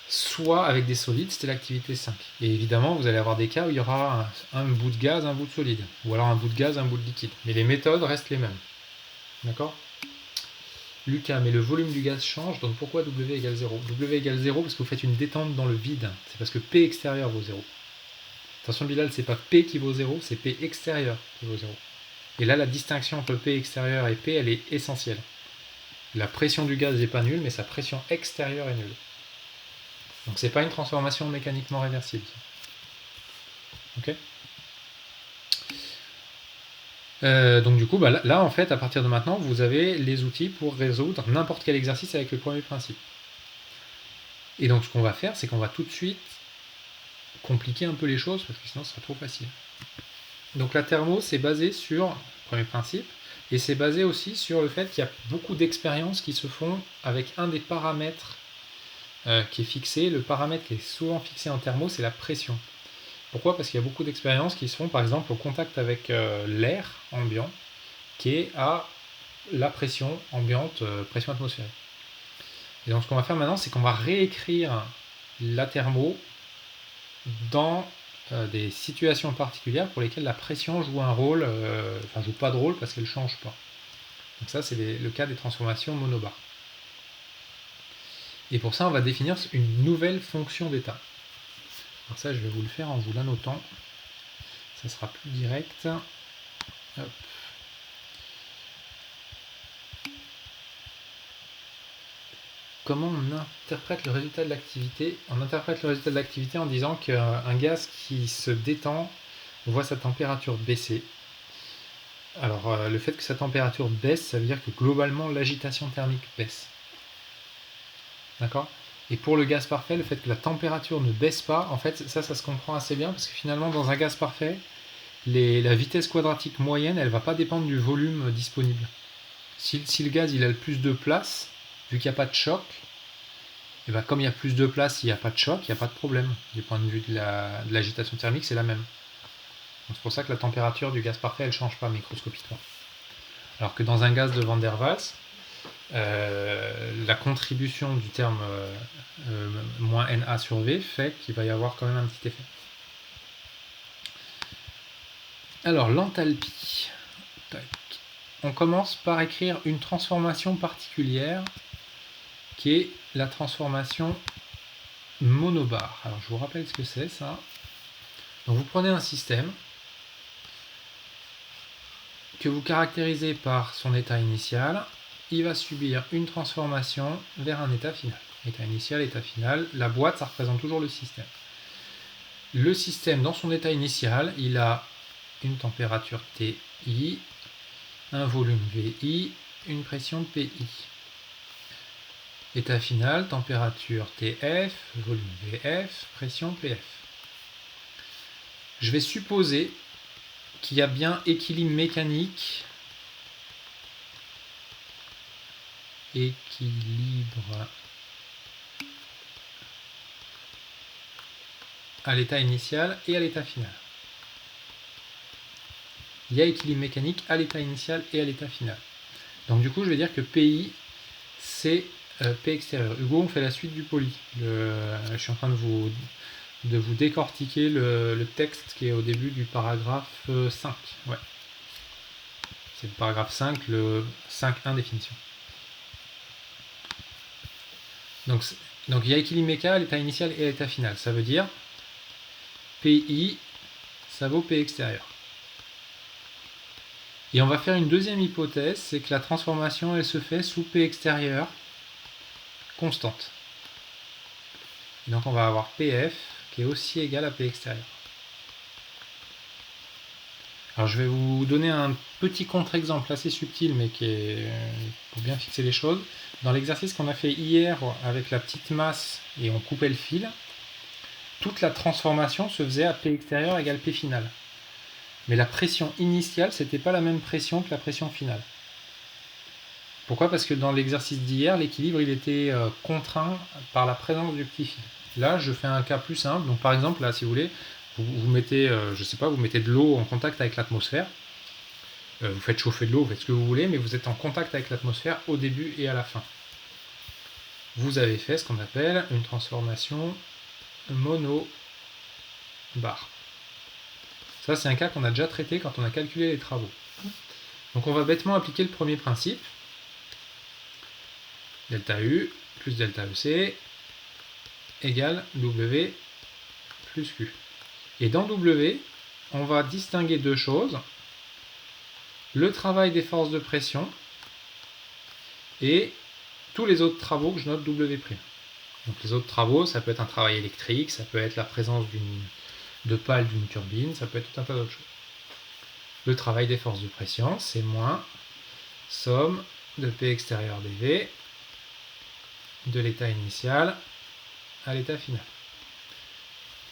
Soit avec des solides, c'était l'activité 5. Et évidemment, vous allez avoir des cas où il y aura un bout de gaz, un bout de solide. Ou alors un bout de gaz, un bout de liquide. Mais les méthodes restent les mêmes. D'accord? Lucas, mais le volume du gaz change, donc pourquoi W égale 0? W égale 0 parce que vous faites une détente dans le vide. C'est parce que P extérieur vaut 0. Attention Bilal, c'est pas P qui vaut 0, c'est P extérieur qui vaut 0. Et là, la distinction entre P extérieur et P, elle est essentielle. La pression du gaz n'est pas nulle, mais sa pression extérieure est nulle. Donc c'est pas une transformation mécaniquement réversible. Ok. Donc du coup, là en fait, à partir de maintenant, vous avez les outils pour résoudre n'importe quel exercice avec le premier principe. Et donc ce qu'on va faire, c'est qu'on va tout de suite compliquer un peu les choses, parce que sinon ce sera trop facile. Donc la thermo, c'est basé sur le premier principe, et c'est basé aussi sur le fait qu'il y a beaucoup d'expériences qui se font avec un des paramètres qui est fixé. Le paramètre qui est souvent fixé en thermo, c'est la pression. Pourquoi? Parce qu'il y a beaucoup d'expériences qui se font par exemple au contact avec l'air ambiant, qui est à la pression ambiante, pression atmosphérique. Et donc ce qu'on va faire maintenant, c'est qu'on va réécrire la thermo dans des situations particulières pour lesquelles la pression joue un rôle, enfin joue pas de rôle parce qu'elle ne change pas. Donc ça c'est le cas des transformations monobar. Et pour ça on va définir une nouvelle fonction d'état. Alors ça je vais vous le faire en vous l'annotant, ça sera plus direct. Hop. Comment on interprète le résultat de l'activité? On interprète le résultat de l'activité en disant qu'un gaz qui se détend voit sa température baisser. Alors le fait que sa température baisse, ça veut dire que globalement l'agitation thermique baisse. D'accord? Et pour le gaz parfait, le fait que la température ne baisse pas, en fait ça se comprend assez bien parce que finalement dans un gaz parfait, la vitesse quadratique moyenne, elle ne va pas dépendre du volume disponible. Si le gaz il a le plus de place, vu qu'il n'y a pas de choc, et bien comme il y a plus de place, il n'y a pas de choc, il n'y a pas de problème. Du point de vue de l'agitation thermique, c'est la même. C'est pour ça que la température du gaz parfait, elle ne change pas microscopiquement. Alors que dans un gaz de Van der Waals, la contribution du terme moins Na sur V fait qu'il va y avoir quand même un petit effet. Alors l'enthalpie. On commence par écrire une transformation particulière qui est la transformation monobar. Alors je vous rappelle ce que c'est ça. Donc vous prenez un système que vous caractérisez par son état initial, il va subir une transformation vers un état final. État initial, état final, la boîte ça représente toujours le système. Le système dans son état initial, il a une température TI, un volume VI, une pression PI. État final, température TF, volume VF, pression PF. Je vais supposer qu'il y a bien équilibre mécanique, à l'état initial et à l'état final. Il y a équilibre mécanique à l'état initial et à l'état final. Donc du coup, je vais dire que PI, c'est P extérieur. Hugo, on fait la suite du poly. Je suis en train de vous décortiquer le texte qui est au début du paragraphe 5. Ouais. C'est le paragraphe 5, le 5.1 définition. Donc il y a équilibre méca à l'état initial et à l'état final. Ça veut dire PI, ça vaut P extérieur. Et on va faire une deuxième hypothèse, c'est que la transformation elle se fait sous P extérieur constante. Et donc on va avoir PF qui est aussi égal à P extérieur. Alors je vais vous donner un petit contre-exemple assez subtil mais qui est pour bien fixer les choses. Dans l'exercice qu'on a fait hier avec la petite masse et on coupait le fil, toute la transformation se faisait à P extérieur égale P final. Mais la pression initiale, c'était pas la même pression que la pression finale. Pourquoi? Parce que dans l'exercice d'hier, l'équilibre il était contraint par la présence du petit fil. Là, je fais un cas plus simple. Donc par exemple, là, si vous voulez, vous mettez, je sais pas, vous mettez de l'eau en contact avec l'atmosphère. Vous faites chauffer de l'eau, vous faites ce que vous voulez, mais vous êtes en contact avec l'atmosphère au début et à la fin. Vous avez fait ce qu'on appelle une transformation monobar. Ça, c'est un cas qu'on a déjà traité quand on a calculé les travaux. Donc on va bêtement appliquer le premier principe. Delta U plus delta EC égale W plus Q. Et dans W, on va distinguer deux choses. Le travail des forces de pression et tous les autres travaux que je note W'. Donc les autres travaux, ça peut être un travail électrique, ça peut être la présence de pales d'une turbine, ça peut être tout un tas d'autres choses. Le travail des forces de pression, c'est moins somme de P extérieur dV de l'état initial à l'état final.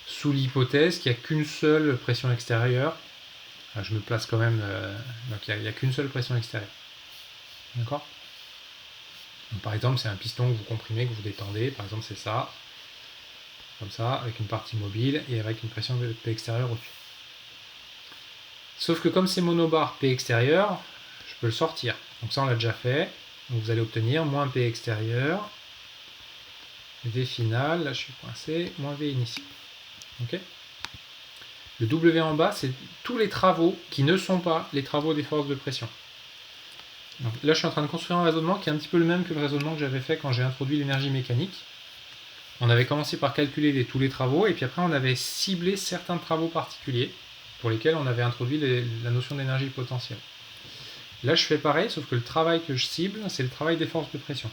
Sous l'hypothèse qu'il n'y a qu'une seule pression extérieure, je me place quand même, donc il n'y a qu'une seule pression extérieure. D'accord? Donc, par exemple, c'est un piston que vous comprimez, que vous détendez, par exemple c'est ça, comme ça, avec une partie mobile et avec une pression de P extérieur au-dessus. Sauf que comme c'est monobar P extérieur, je peux le sortir. Donc ça on l'a déjà fait. Donc vous allez obtenir moins P extérieur, V final, là je suis coincé, moins V initial. Ok? Le W en bas, c'est tous les travaux qui ne sont pas les travaux des forces de pression. Donc là je suis en train de construire un raisonnement qui est un petit peu le même que le raisonnement que j'avais fait quand j'ai introduit l'énergie mécanique. On avait commencé par calculer tous les travaux, et puis après on avait ciblé certains travaux particuliers pour lesquels on avait introduit la notion d'énergie potentielle. Là je fais pareil, sauf que le travail que je cible, c'est le travail des forces de pression.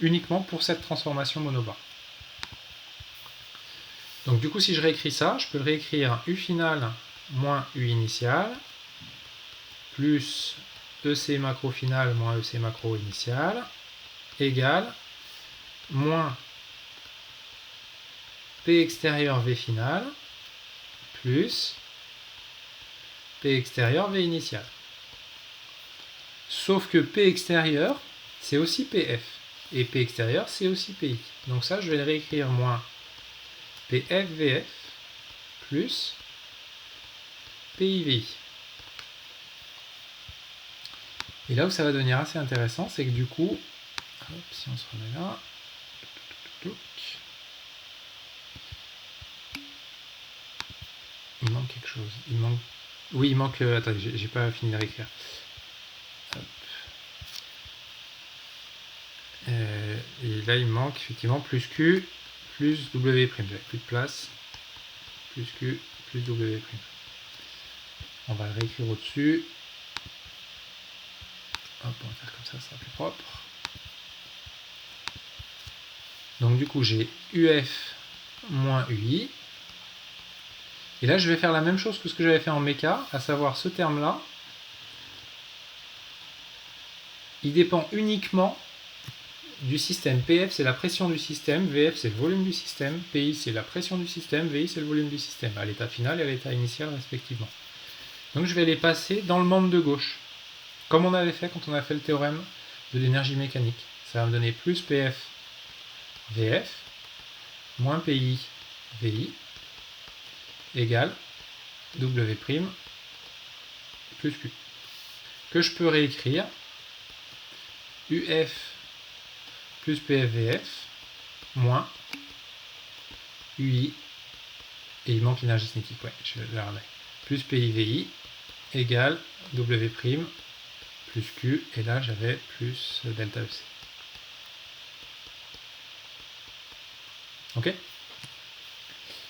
Uniquement pour cette transformation monobar. Donc du coup si je réécris ça, je peux le réécrire U final moins U initial, plus EC macro final moins EC macro initial, égale moins P extérieur V final, plus P extérieur V initial. Sauf que P extérieur, c'est aussi PF. Et P extérieur, c'est aussi PI. Donc ça, je vais le réécrire moins PFVF plus PIVI. Et là où ça va devenir assez intéressant, c'est que du coup, hop, si on se remet là, il manque quelque chose. Oui, il manque. Attendez, j'ai pas fini de réécrire. Et là, il manque effectivement plus Q plus W'. J'avais plus de place. Plus Q plus W'. On va le réécrire au-dessus. Hop, on va faire comme ça sera plus propre. Donc du coup, j'ai UF moins UI. Et là, je vais faire la même chose que ce que j'avais fait en méca, à savoir ce terme-là. Il dépend uniquement du système. PF, c'est la pression du système. VF, c'est le volume du système. PI, c'est la pression du système. VI, c'est le volume du système, à l'état final et à l'état initial, respectivement. Donc je vais les passer dans le membre de gauche, comme on avait fait quand on a fait le théorème de l'énergie mécanique. Ça va me donner plus PF VF moins PI VI égale W' plus Q. Que je peux réécrire UF plus PFVF moins UI, et il manque l'énergie cinétique, ouais, je la remets, plus PIVI égale W' plus Q, et là j'avais plus delta EC. Ok?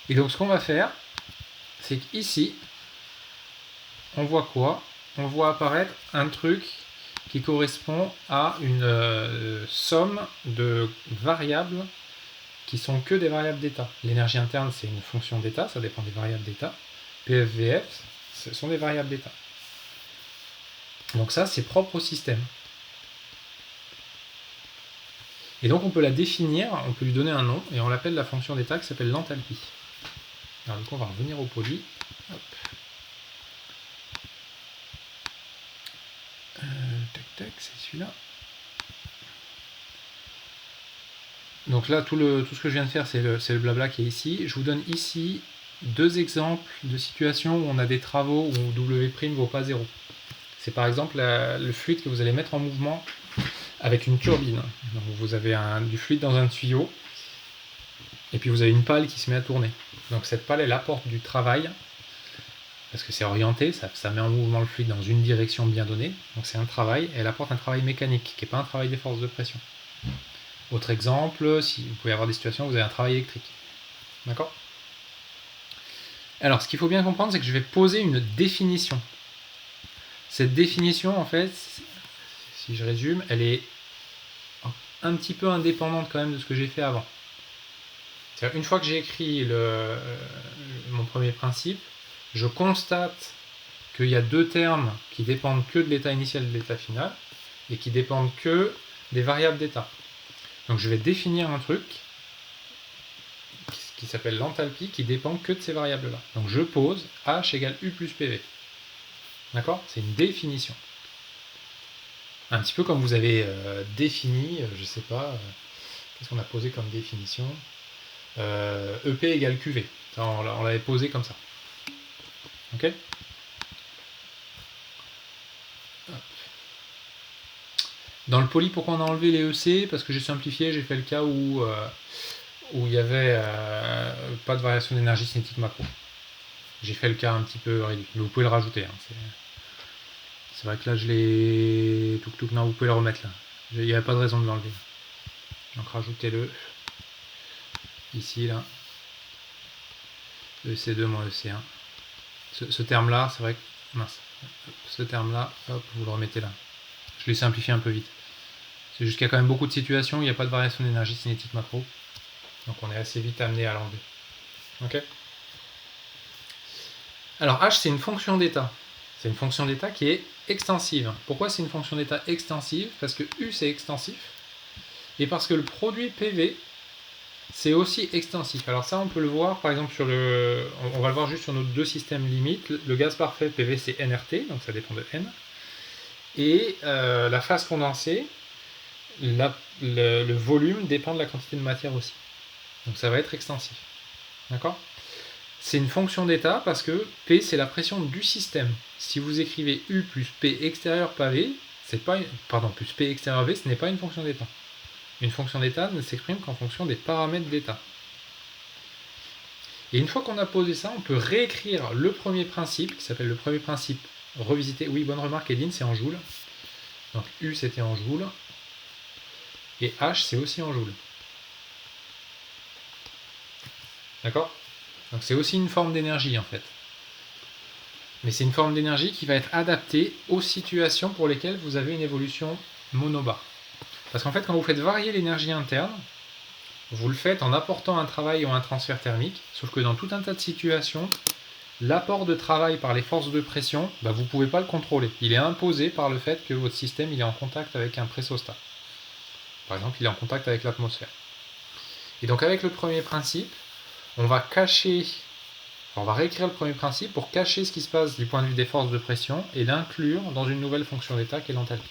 Et donc ce qu'on va faire, c'est qu'ici, on voit quoi? On voit apparaître un truc qui correspond à une somme de variables qui sont que des variables d'état. L'énergie interne, c'est une fonction d'état, ça dépend des variables d'état. PFVF, ce sont des variables d'état. Donc ça, c'est propre au système. Et donc on peut la définir, on peut lui donner un nom, et on l'appelle la fonction d'état qui s'appelle l'enthalpie. Alors du coup, on va revenir au poly. Hop. Tac tac, c'est celui-là. Donc là, tout ce que je viens de faire, c'est le blabla qui est ici. Je vous donne ici 2 exemples de situations où on a des travaux où W' vaut pas 0. C'est par exemple le fluide que vous allez mettre en mouvement avec une turbine. Donc vous avez du fluide dans un tuyau, et puis vous avez une pale qui se met à tourner. Donc cette pale, elle apporte du travail, parce que c'est orienté, ça met en mouvement le fluide dans une direction bien donnée. Donc c'est un travail, elle apporte un travail mécanique, qui n'est pas un travail des forces de pression. Autre exemple, si vous pouvez avoir des situations où vous avez un travail électrique. D'accord ? Alors, ce qu'il faut bien comprendre, c'est que je vais poser une définition. Cette définition, en fait, si je résume, elle est un petit peu indépendante quand même de ce que j'ai fait avant. C'est-à-dire, une fois que j'ai écrit mon premier principe, je constate qu'il y a 2 termes qui dépendent que de l'état initial et de l'état final, et qui dépendent que des variables d'état. Donc je vais définir un truc qui s'appelle l'enthalpie, qui dépend que de ces variables-là. Donc je pose H égale U plus PV. D'accord ? C'est une définition. Un petit peu comme vous avez défini, je sais pas, qu'est-ce qu'on a posé comme définition ? EP égale QV. Ça, on l'avait posé comme ça. Ok ? Dans le poly, pourquoi on a enlevé les EC ? Parce que j'ai simplifié, j'ai fait le cas où il n'y avait pas de variation d'énergie cinétique macro. J'ai fait le cas un petit peu réduit. Mais vous pouvez le rajouter. Hein. C'est vrai que là, je l'ai... Non, vous pouvez le remettre là. Il n'y avait pas de raison de l'enlever. Donc rajoutez-le. Ici, là. EC2 moins EC1. Ce terme-là, c'est vrai que... Mince. Ce terme-là, hop, vous le remettez là. Je l'ai simplifié un peu vite. C'est juste qu'il y a quand même beaucoup de situations où il n'y a pas de variation d'énergie cinétique macro. Donc on est assez vite amené à l'enlever. Ok ? Alors H, c'est une fonction d'état. C'est une fonction d'état qui est extensive. Pourquoi c'est une fonction d'état extensive ? Parce que U, c'est extensif. Et parce que le produit PV, c'est aussi extensif. Alors ça, on peut le voir, par exemple, on va le voir juste sur nos 2 systèmes limites. Le gaz parfait, PV, c'est nRT, donc ça dépend de N. Et la phase condensée, le volume dépend de la quantité de matière aussi. Donc ça va être extensif. D'accord ? C'est une fonction d'état parce que P, c'est la pression du système. Si vous écrivez U plus P extérieur par V, plus P extérieur V, ce n'est pas une fonction d'état. Une fonction d'état ne s'exprime qu'en fonction des paramètres d'état. Et une fois qu'on a posé ça, on peut réécrire le premier principe, qui s'appelle le premier principe revisité. Oui, bonne remarque, Edine, c'est en joules. Donc U, c'était en joules. Et H, c'est aussi en joules. D'accord ? Donc c'est aussi une forme d'énergie, en fait. Mais c'est une forme d'énergie qui va être adaptée aux situations pour lesquelles vous avez une évolution monobar. Parce qu'en fait, quand vous faites varier l'énergie interne, vous le faites en apportant un travail ou un transfert thermique, sauf que dans tout un tas de situations, l'apport de travail par les forces de pression, vous ne pouvez pas le contrôler. Il est imposé par le fait que votre système il est en contact avec un pressostat. Par exemple, il est en contact avec l'atmosphère. Et donc avec le premier principe, on va réécrire le premier principe pour cacher ce qui se passe du point de vue des forces de pression et l'inclure dans une nouvelle fonction d'état qui est l'enthalpie.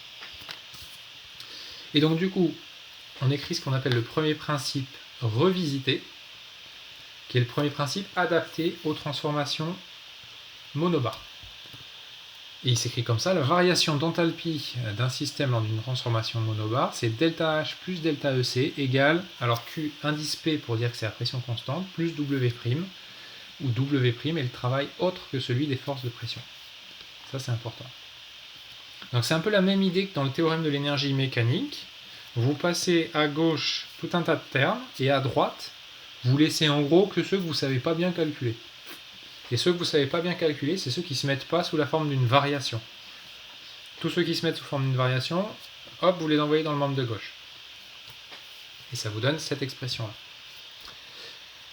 Et donc du coup, on écrit ce qu'on appelle le premier principe revisité, qui est le premier principe adapté aux transformations monobar. Et il s'écrit comme ça, la variation d'enthalpie d'un système lors d'une transformation monobar, c'est ΔH plus ΔEC égale, alors Q indice P pour dire que c'est la pression constante, plus W', où W' est le travail autre que celui des forces de pression. Ça c'est important. Donc c'est un peu la même idée que dans le théorème de l'énergie mécanique. Vous passez à gauche tout un tas de termes, et à droite, vous laissez en gros que ceux que vous ne savez pas bien calculer. Et ceux que vous ne savez pas bien calculer, c'est ceux qui ne se mettent pas sous la forme d'une variation. Tous ceux qui se mettent sous forme d'une variation, hop, vous les envoyez dans le membre de gauche. Et ça vous donne cette expression-là.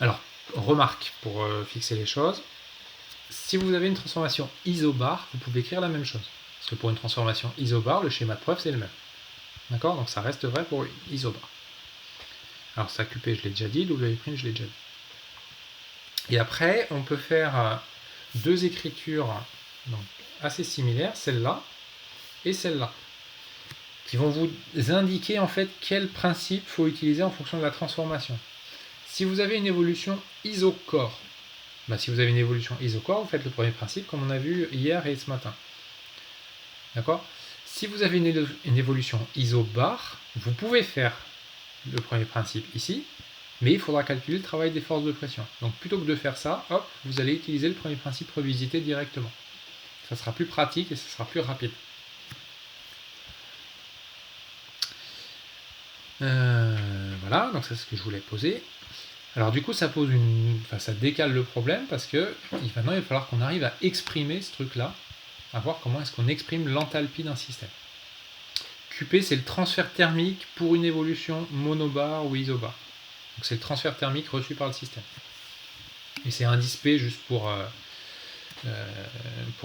Alors, remarque pour fixer les choses. Si vous avez une transformation isobar, vous pouvez écrire la même chose. Parce que pour une transformation isobar, le schéma de preuve, c'est le même. D'accord ? Donc ça reste vrai pour isobar. Alors ça QP, je l'ai déjà dit, W', je l'ai déjà dit. Et après, on peut faire 2 écritures donc, assez similaires, celle-là et celle-là. qui vont vous indiquer en fait quel principe faut utiliser en fonction de la transformation. Si vous avez une évolution isocore, si vous avez une évolution isocore, vous faites le premier principe comme on a vu hier et ce matin. D'accord ? Si vous avez une évolution isobar, vous pouvez faire le premier principe ici, mais il faudra calculer le travail des forces de pression. Donc plutôt que de faire ça, hop, vous allez utiliser le premier principe revisité directement. Ça sera plus pratique et ça sera plus rapide. Voilà, donc c'est ce que je voulais poser. Alors du coup, ça décale le problème parce que maintenant il va falloir qu'on arrive à exprimer ce truc-là, à voir comment est-ce qu'on exprime l'enthalpie d'un système. QP, c'est le transfert thermique pour une évolution monobar ou isobar. Donc c'est le transfert thermique reçu par le système. Et c'est indice P juste pour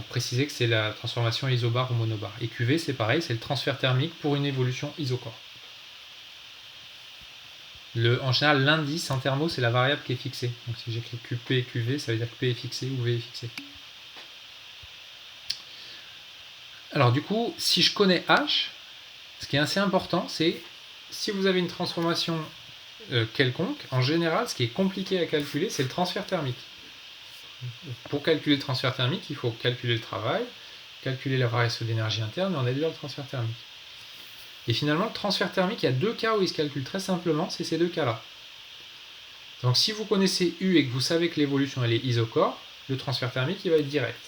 préciser que c'est la transformation isobar ou monobar. Et QV, c'est pareil, c'est le transfert thermique pour une évolution isocore. En général, l'indice en thermo, c'est la variable qui est fixée. Donc si j'écris QP et QV, ça veut dire que P est fixé ou V est fixé. Alors du coup, si je connais H, ce qui est assez important, c'est si vous avez une transformation quelconque, en général, ce qui est compliqué à calculer, c'est le transfert thermique. Pour calculer le transfert thermique, il faut calculer le travail, calculer la variation d'énergie interne et en déduire le transfert thermique. Et finalement, le transfert thermique, il y a deux cas où il se calcule très simplement, c'est ces deux cas-là. Donc si vous connaissez U et que vous savez que l'évolution elle est isocore, le transfert thermique il va être direct.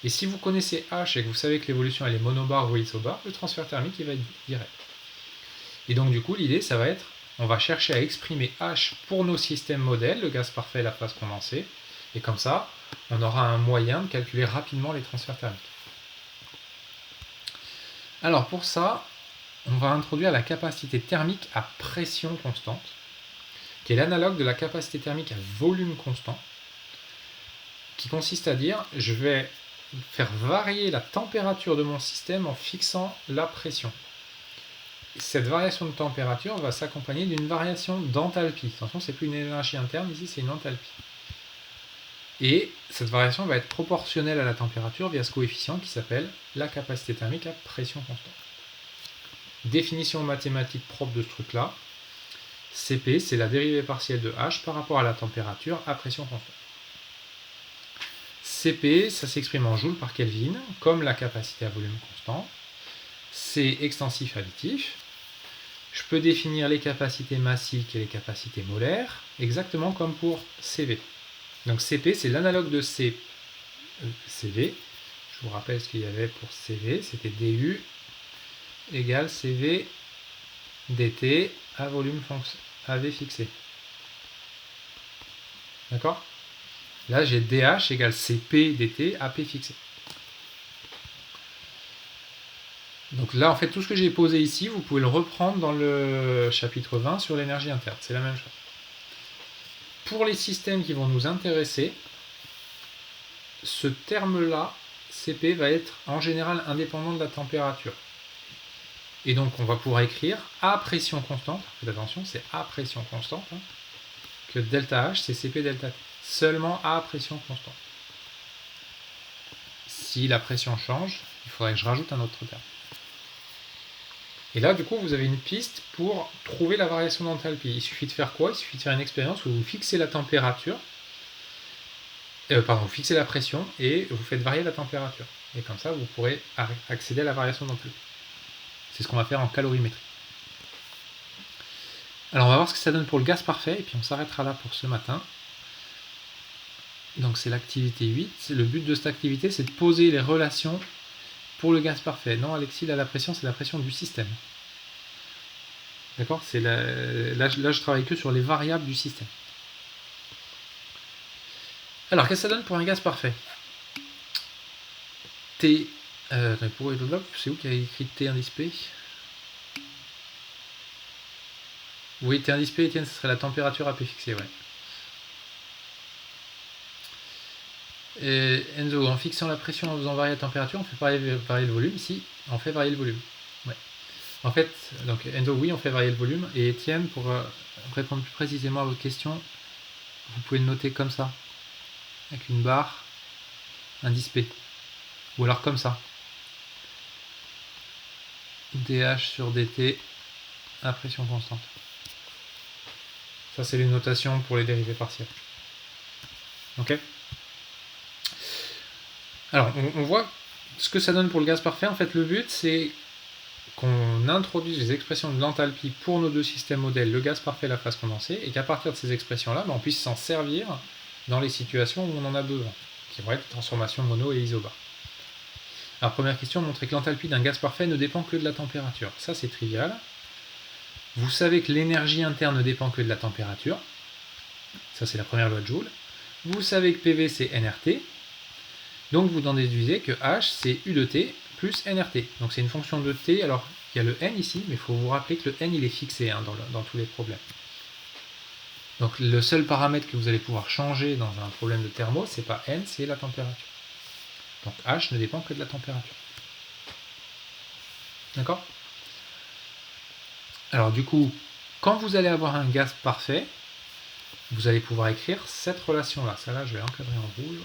Et si vous connaissez H et que vous savez que l'évolution elle est monobar ou isobar, le transfert thermique il va être direct. Et donc du coup, l'idée, ça va être, on va chercher à exprimer H pour nos systèmes modèles, le gaz parfait et la phase condensée, et comme ça, on aura un moyen de calculer rapidement les transferts thermiques. Alors pour ça, on va introduire la capacité thermique à pression constante, qui est l'analogue de la capacité thermique à volume constant, qui consiste à dire, je vais faire varier la température de mon système en fixant la pression. Cette variation de température va s'accompagner d'une variation d'enthalpie. Attention, c'est plus une énergie interne, ici c'est une enthalpie. Et cette variation va être proportionnelle à la température via ce coefficient qui s'appelle la capacité thermique à pression constante. Définition mathématique propre de ce truc-là. Cp, c'est la dérivée partielle de H par rapport à la température à pression constante. Cp, ça s'exprime en joules par Kelvin, comme la capacité à volume constant. C'est extensif additif. Je peux définir les capacités massiques et les capacités molaires, exactement comme pour Cv. Donc Cp, c'est l'analogue de Cv. Je vous rappelle ce qu'il y avait pour Cv, c'était du égale Cv dt à volume AV fixé. D'accord ? Là, j'ai dH égale Cp dt à P fixé. Donc là, en fait, tout ce que j'ai posé ici, vous pouvez le reprendre dans le chapitre 20 sur l'énergie interne. C'est la même chose. Pour les systèmes qui vont nous intéresser, ce terme-là, Cp, va être en général indépendant de la température. Et donc, on va pouvoir écrire à pression constante, faites attention, c'est à pression constante, que delta H, c'est Cp delta T. Seulement à pression constante. Si la pression change, il faudrait que je rajoute un autre terme. Et là, du coup, vous avez une piste pour trouver la variation d'enthalpie. Il suffit de faire quoi ? Il suffit de faire une expérience où vous fixez la température, vous fixez la pression et vous faites varier la température. Et comme ça, vous pourrez accéder à la variation d'enthalpie. C'est ce qu'on va faire en calorimétrie. Alors, on va voir ce que ça donne pour le gaz parfait, et puis on s'arrêtera là pour ce matin. Donc, c'est l'activité 8. Le but de cette activité, c'est de poser les relations pour le gaz parfait. Non, Alexis, là, la pression, c'est la pression du système. D'accord ? Là, je travaille que sur les variables du système. Alors, qu'est-ce que ça donne pour un gaz parfait ? T. C'est où qui a écrit T indice P ? Oui, T indice P, Étienne, ce serait la température à P fixée, ouais. Et Enzo, en fixant la pression en faisant varier la température, on fait varier le volume. Si, on fait varier le volume. Ouais. En fait, donc Enzo, oui, on fait varier le volume. Et Étienne, pour répondre plus précisément à votre question, vous pouvez le noter comme ça, avec une barre, indice P. Ou alors comme ça. dH sur dt à pression constante. Ça, c'est les notations pour les dérivés partiels. Ok. Alors, on voit ce que ça donne pour le gaz parfait. En fait, le but, c'est qu'on introduise les expressions de l'enthalpie pour nos deux systèmes modèles, le gaz parfait et la phase condensée, et qu'à partir de ces expressions-là, on puisse s'en servir dans les situations où on en a besoin, qui vont être transformations mono et isobar. Alors, première question, montrer que l'enthalpie d'un gaz parfait ne dépend que de la température. Ça, c'est trivial. Vous savez que l'énergie interne ne dépend que de la température. Ça, c'est la première loi de Joule. Vous savez que PV, c'est nRT. Donc, vous en déduisez que H, c'est U de T plus nRT. Donc, c'est une fonction de T. Alors, il y a le N ici, mais il faut vous rappeler que le N, il est fixé dans tous les problèmes. Donc, le seul paramètre que vous allez pouvoir changer dans un problème de thermo, c'est pas N, c'est la température. Donc, H ne dépend que de la température. D'accord ? Alors du coup, quand vous allez avoir un gaz parfait, vous allez pouvoir écrire cette relation-là. Celle-là, je vais l'encadrer en rouge.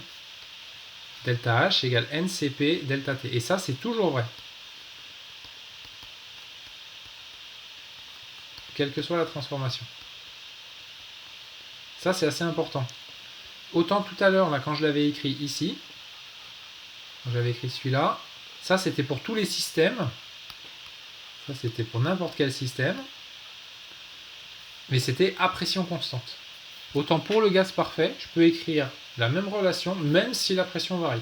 Delta H égale NCP delta T. Et ça, c'est toujours vrai. Quelle que soit la transformation. Ça, c'est assez important. Autant tout à l'heure, là, quand je l'avais écrit ici, quand j'avais écrit celui-là, ça, c'était pour tous les systèmes. Ça, c'était pour n'importe quel système. Mais c'était à pression constante. Autant pour le gaz parfait, je peux écrire la même relation, même si la pression varie.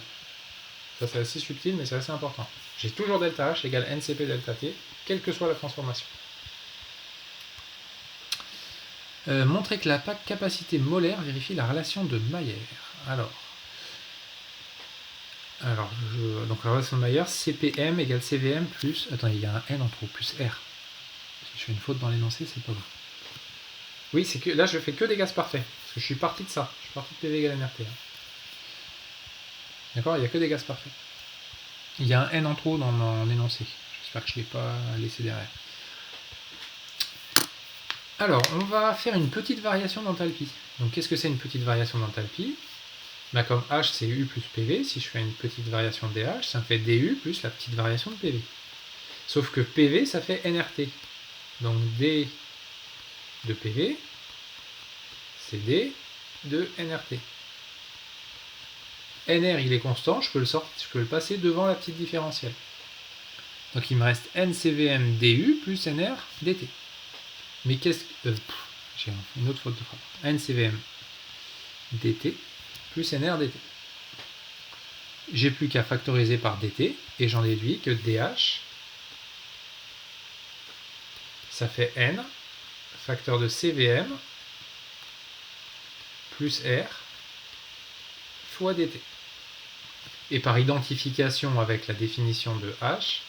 Ça, c'est assez subtil, mais c'est assez important. J'ai toujours delta H égale NCP delta T, quelle que soit la transformation. Montrer que la capacité molaire vérifie la relation de Mayer. Donc la relation de Mayer, CPM égale CVM plus... Attendez, il y a un N en trop, plus R. Si je fais une faute dans l'énoncé, c'est pas bon. Oui, c'est que là, je fais que des gaz parfaits. Parce que je suis parti de ça. Je suis parti de PV égale nRT. D'accord, il n'y a que des gaz parfaits. Il y a un N en trop dans mon énoncé. J'espère que je ne l'ai pas laissé derrière. Alors, on va faire une petite variation d'enthalpie. Donc, qu'est-ce que c'est une petite variation d'enthalpie ? Comme H, c'est U plus PV, si je fais une petite variation de DH, ça me fait DU plus la petite variation de PV. Sauf que PV, ça fait NRT. Donc, D de PV, c'est D de NRT. NR, il est constant, je peux le passer devant la petite différentielle. Donc, il me reste NCVM DU plus NR DT. Mais qu'est-ce que... j'ai une autre faute de frappe. NCVM dt plus NR dt. J'ai plus qu'à factoriser par dt et j'en déduis que dH, ça fait n facteur de CVM plus R fois dt. Et par identification avec la définition de H,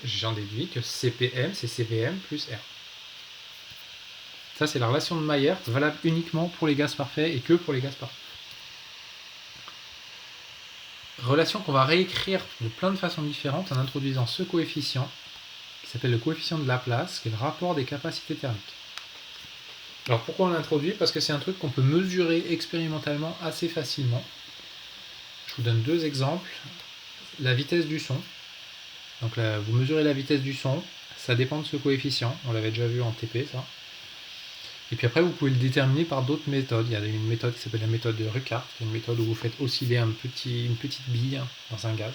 j'en déduis que CPM, c'est CVM plus R. Ça, c'est la relation de Mayer, valable uniquement pour les gaz parfaits et que pour les gaz parfaits. Relation qu'on va réécrire de plein de façons différentes en introduisant ce coefficient qui s'appelle le coefficient de Laplace, qui est le rapport des capacités thermiques. Alors pourquoi on l'introduit ? Parce que c'est un truc qu'on peut mesurer expérimentalement assez facilement. Je vous donne deux exemples. La vitesse du son. Donc là, vous mesurez la vitesse du son, ça dépend de ce coefficient. On l'avait déjà vu en TP, ça. Et puis après, vous pouvez le déterminer par d'autres méthodes. Il y a une méthode qui s'appelle la méthode de Ruckart, qui est une méthode où vous faites osciller une petite bille dans un gaz.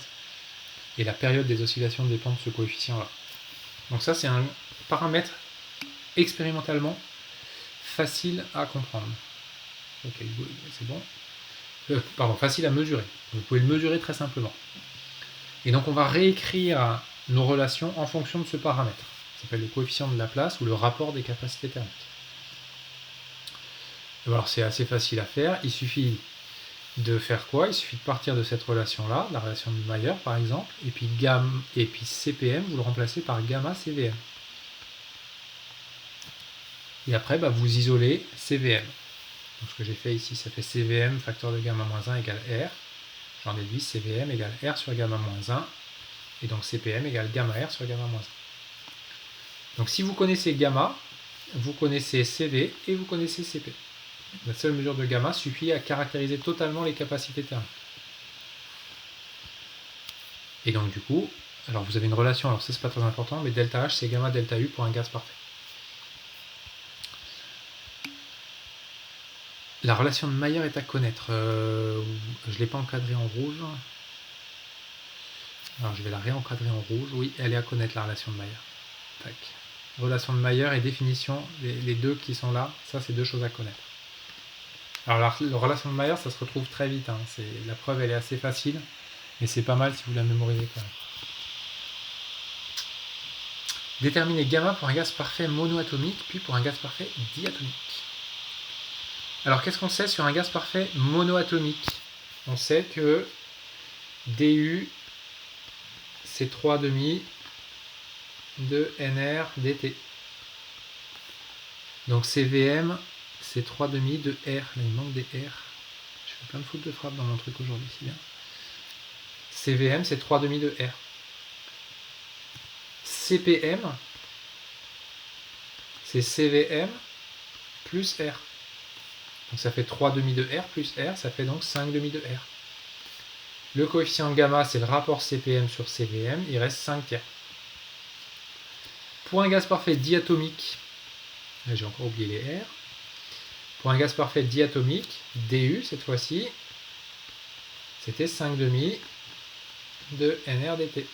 Et la période des oscillations dépend de ce coefficient-là. Donc ça, c'est un paramètre expérimentalement facile à comprendre. Ok, c'est bon. Facile à mesurer. Vous pouvez le mesurer très simplement. Et donc on va réécrire nos relations en fonction de ce paramètre. Ça s'appelle le coefficient de Laplace ou le rapport des capacités thermiques. Alors c'est assez facile à faire, il suffit de faire quoi ? Il suffit de partir de cette relation-là, la relation de Mayer par exemple, et puis CPM, vous le remplacez par gamma CVM. Et après, vous isolez CVM. Donc ce que j'ai fait ici, ça fait CVM facteur de gamma moins 1 égale R. J'en déduis CVM égale R sur gamma moins 1. Et donc CPM égale gamma R sur gamma moins 1. Donc si vous connaissez gamma, vous connaissez CV et vous connaissez CP. La seule mesure de gamma suffit à caractériser totalement les capacités thermiques. Et donc du coup, Alors vous avez une relation, alors ça c'est pas très important, mais delta H c'est gamma delta U pour un gaz parfait. La relation de Mayer est à connaître. Je ne l'ai pas encadrée en rouge. Alors je vais la réencadrer en rouge. Oui, elle est à connaître, la relation de Mayer. Tac. Relation de Mayer et définition, les deux qui sont là, ça c'est deux choses à connaître. Alors la relation de Mayer, ça se retrouve très vite. Hein. La preuve elle est assez facile, mais c'est pas mal si vous la mémorisez quand même. Déterminer gamma pour un gaz parfait monoatomique, puis pour un gaz parfait diatomique. Alors qu'est-ce qu'on sait sur un gaz parfait monoatomique? On sait que du c'est 3,5 de NR dt. Donc CVM c'est 3,5 de R. Là il manque des R. Je fais plein de fautes de frappe dans mon truc aujourd'hui, c'est bien. CVM c'est 3,5 de R. CPM c'est CVM plus R. Donc ça fait 3,5 de R plus R, ça fait donc 5,5 de R. Le coefficient gamma, c'est le rapport CPM sur CVM, il reste 5 tiers. Pour un gaz parfait diatomique, là j'ai encore oublié les R, pour un gaz parfait diatomique, DU cette fois-ci, c'était 5,5 de NRDT.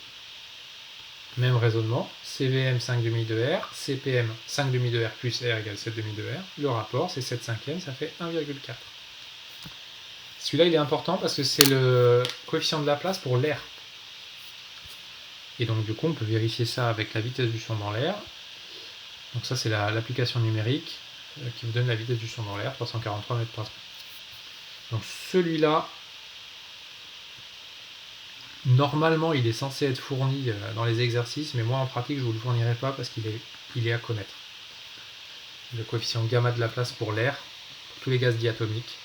Même raisonnement, CVM 5,5 de R, CPM 5,5 de R plus R égale 7,5 de R. Le rapport, c'est 7 cinquièmes, ça fait 1,4. Celui-là, il est important parce que c'est le coefficient de Laplace pour l'air. Et donc, du coup, on peut vérifier ça avec la vitesse du son dans l'air. Donc ça, c'est l'application numérique qui vous donne la vitesse du son dans l'air, 343 mètres par seconde. Donc celui-là, normalement, il est censé être fourni dans les exercices, mais moi, en pratique, je ne vous le fournirai pas parce qu'il est à connaître. Le coefficient gamma de Laplace pour l'air, pour tous les gaz diatomiques,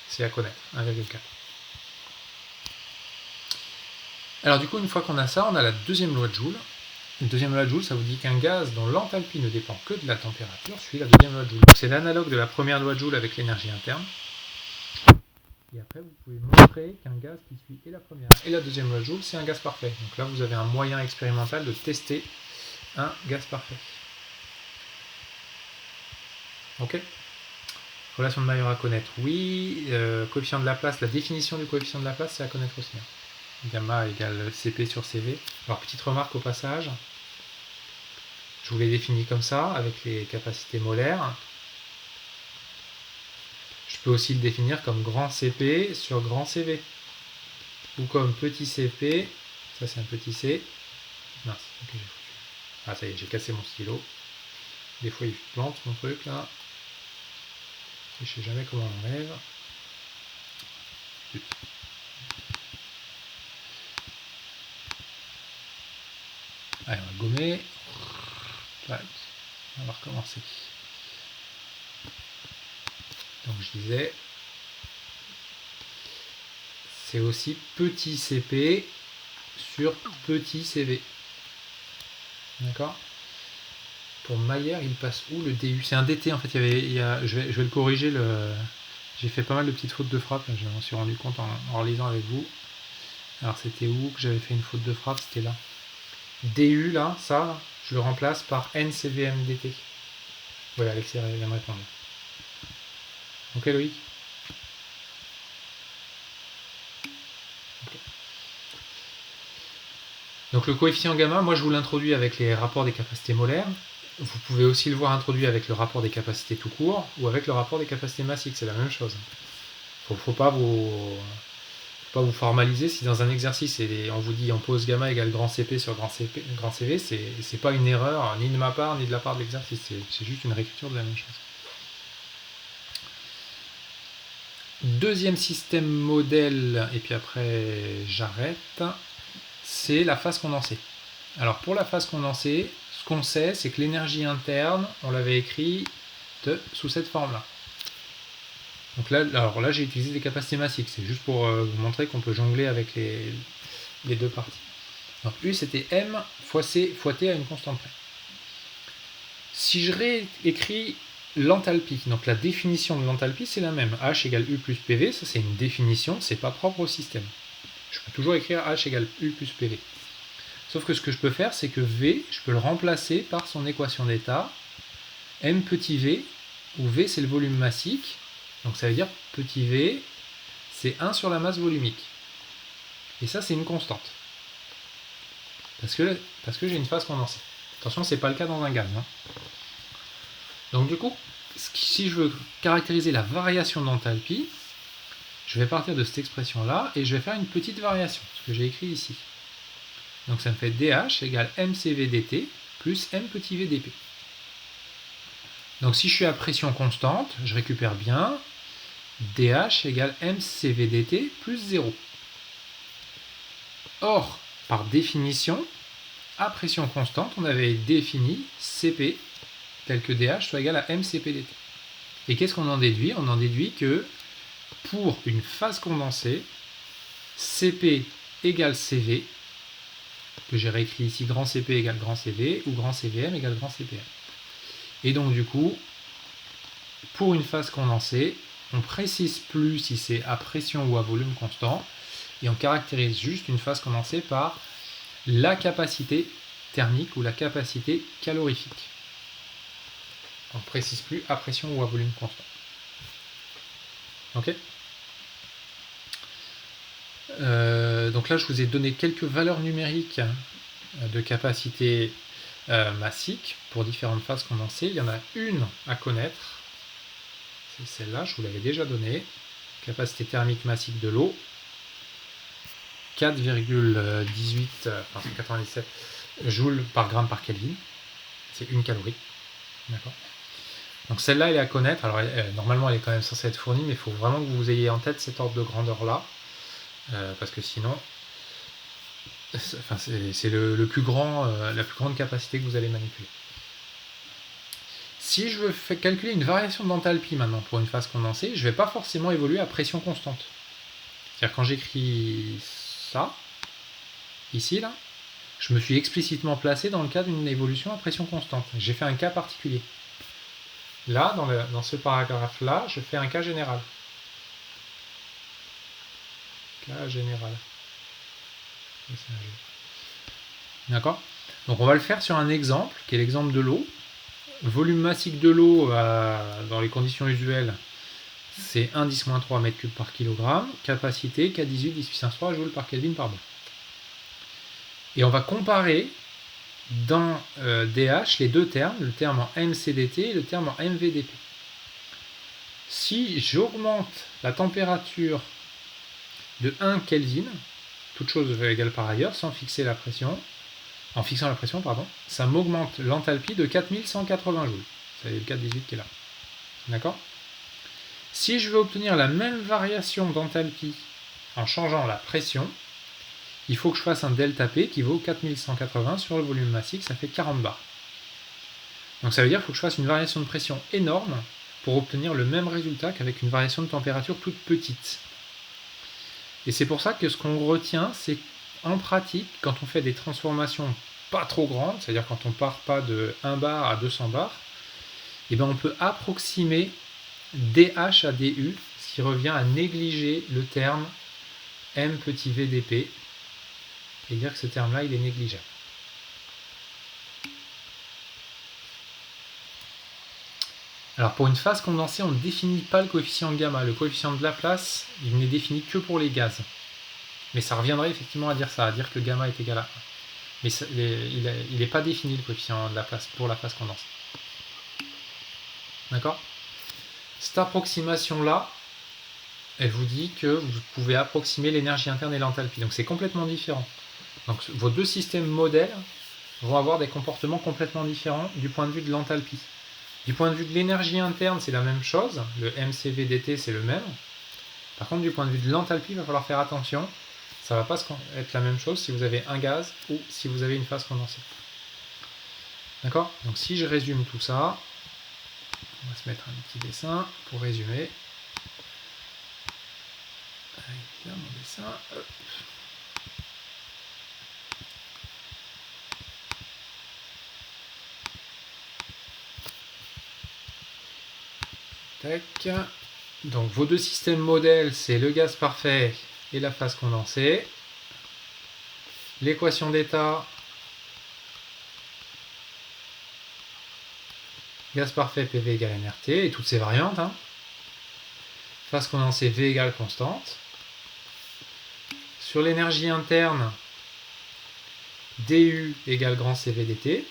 c'est à connaître, 1,4. Alors du coup, une fois qu'on a ça, on a la deuxième loi de Joule. La deuxième loi de Joule, ça vous dit qu'un gaz dont l'enthalpie ne dépend que de la température suit la deuxième loi de Joule. C'est l'analogue de la première loi de Joule avec l'énergie interne. Et après, vous pouvez montrer qu'un gaz qui suit et la première et la deuxième loi de Joule, c'est un gaz parfait. Donc là, vous avez un moyen expérimental de tester un gaz parfait. Ok ? Relation de Mayer à connaître, oui. Coefficient de Laplace, la définition du coefficient de Laplace, c'est à connaître aussi. Gamma égale CP sur CV. Alors, petite remarque au passage. Je vous l'ai défini comme ça, avec les capacités molaires. Je peux aussi le définir comme grand CP sur grand CV. Ou comme petit CP, ça c'est un petit C. Mince, ok, j'ai foutu. Ah ça y est, j'ai cassé mon stylo. Des fois il plante mon truc là. Et je sais jamais comment on enlève. Allez, on va gommer. On va recommencer. Donc je disais, c'est aussi petit CP sur petit CV. D'accord ? Pour Mayer, il passe où le DU? C'est un DT en fait. Je vais le corriger. J'ai fait pas mal de petites fautes de frappe. Je m'en suis rendu compte en lisant avec vous. Alors c'était où que j'avais fait une faute de frappe? C'était là. DU là, ça, je le remplace par NCVMDT. Voilà, Alexis vient me répondre. Ok Loïc? Okay. Donc le coefficient gamma, moi je vous l'introduis avec les rapports des capacités molaires. Vous pouvez aussi le voir introduit avec le rapport des capacités tout court ou avec le rapport des capacités massiques, c'est la même chose. Faut pas vous formaliser. Si dans un exercice on vous dit on pose gamma égale grand CP sur grand CV, c'est pas une erreur ni de ma part ni de la part de l'exercice, c'est juste une réécriture de la même chose. Deuxième système modèle, et puis après j'arrête, c'est la phase condensée. Alors pour la phase condensée, ce qu'on sait, c'est que l'énergie interne, on l'avait écrit sous cette forme-là. Donc là, j'ai utilisé des capacités massiques, c'est juste pour vous montrer qu'on peut jongler avec les deux parties. Donc U, c'était M fois C fois T à une constante près. Si je réécris l'enthalpie, donc la définition de l'enthalpie, c'est la même. H égale U plus PV, ça c'est une définition, c'est pas propre au système. Je peux toujours écrire H égale U plus PV. Sauf que ce que je peux faire, c'est que V, je peux le remplacer par son équation d'état, M petit v, où V c'est le volume massique, donc ça veut dire petit v, c'est 1 sur la masse volumique. Et ça c'est une constante. Parce que j'ai une phase condensée. Attention, c'est pas le cas dans un gaz. Hein. Donc du coup, si je veux caractériser la variation d'enthalpie, je vais partir de cette expression-là et je vais faire une petite variation, ce que j'ai écrit ici. Donc ça me fait dH égale mCV dt plus m petit v dp. Donc si je suis à pression constante, je récupère bien dH égale mCV dt plus 0. Or, par définition, à pression constante, on avait défini Cp tel que dH soit égal à mCp dt. Et qu'est-ce qu'on en déduit? On en déduit que pour une phase condensée, Cp égale Cv, que j'ai réécrit ici grand Cp égale grand Cv, ou grand Cvm égale grand Cpm. Et donc du coup, pour une phase condensée, on ne précise plus si c'est à pression ou à volume constant, et on caractérise juste une phase condensée par la capacité thermique ou la capacité calorifique. On ne précise plus à pression ou à volume constant. Ok. Donc là, je vous ai donné quelques valeurs numériques de capacité massique pour différentes phases condensées. Il y en a une à connaître. C'est celle-là, je vous l'avais déjà donnée. Capacité thermique massique de l'eau. 4,97 joules par gramme par Kelvin. C'est une calorie. D'accord. Donc celle-là, elle est à connaître. Alors normalement, elle est quand même censée être fournie, mais il faut vraiment que vous ayez en tête cet ordre de grandeur-là. Parce que sinon, c'est la plus grande capacité que vous allez manipuler. Si je veux calculer une variation d'enthalpie maintenant pour une phase condensée, je ne vais pas forcément évoluer à pression constante. C'est-à-dire quand j'écris ça, ici, là, je me suis explicitement placé dans le cas d'une évolution à pression constante. J'ai fait un cas particulier. Là, dans ce paragraphe-là, je fais un cas général. Cas général. D'accord? Donc on va le faire sur un exemple, qui est l'exemple de l'eau. Volume massique de l'eau dans les conditions usuelles, c'est 1 10-3 m3 par kilogramme. Capacité K18 10 puissance 3 joules par Kelvin par mol. Et on va comparer dans DH les deux termes, le terme en mCdt et le terme en mVdp. Si j'augmente la température de 1 Kelvin, toute chose égale par ailleurs, sans fixer la pression, en fixant la pression, ça m'augmente l'enthalpie de 4180 joules. C'est le cas 18 qui est là. D'accord? Si je veux obtenir la même variation d'enthalpie en changeant la pression, il faut que je fasse un delta P qui vaut 4180 sur le volume massique, ça fait 40 bars. Donc ça veut dire qu'il faut que je fasse une variation de pression énorme pour obtenir le même résultat qu'avec une variation de température toute petite. Et c'est pour ça que ce qu'on retient, c'est en pratique, quand on fait des transformations pas trop grandes, c'est-à-dire quand on part pas de 1 bar à 200 bars, et ben on peut approximer dH à du, ce qui revient à négliger le terme m petit v dp, et dire que ce terme-là, il est négligeable. Alors pour une phase condensée, on ne définit pas le coefficient gamma. Le coefficient de Laplace, il n'est défini que pour les gaz. Mais ça reviendrait effectivement à dire ça, à dire que gamma est égal à 1. Mais il n'est pas défini le coefficient de Laplace pour la phase condensée. D'accord? Cette approximation-là, elle vous dit que vous pouvez approximer l'énergie interne et l'enthalpie. Donc c'est complètement différent. Donc vos deux systèmes modèles vont avoir des comportements complètement différents du point de vue de l'enthalpie. Du point de vue de l'énergie interne, c'est la même chose. Le mCV dt, c'est le même. Par contre, du point de vue de l'enthalpie, il va falloir faire attention. Ça ne va pas être la même chose si vous avez un gaz ou si vous avez une phase condensée. D'accord? Donc si je résume tout ça, on va se mettre un petit dessin pour résumer. Là, mon dessin. Hop. Tac. Donc vos deux systèmes modèles, c'est le gaz parfait et la phase condensée. L'équation d'état, Gaz parfait PV égale nRT, et toutes ces variantes. Hein. Phase condensée V égale constante. Sur l'énergie interne, DU égale grand CV dt.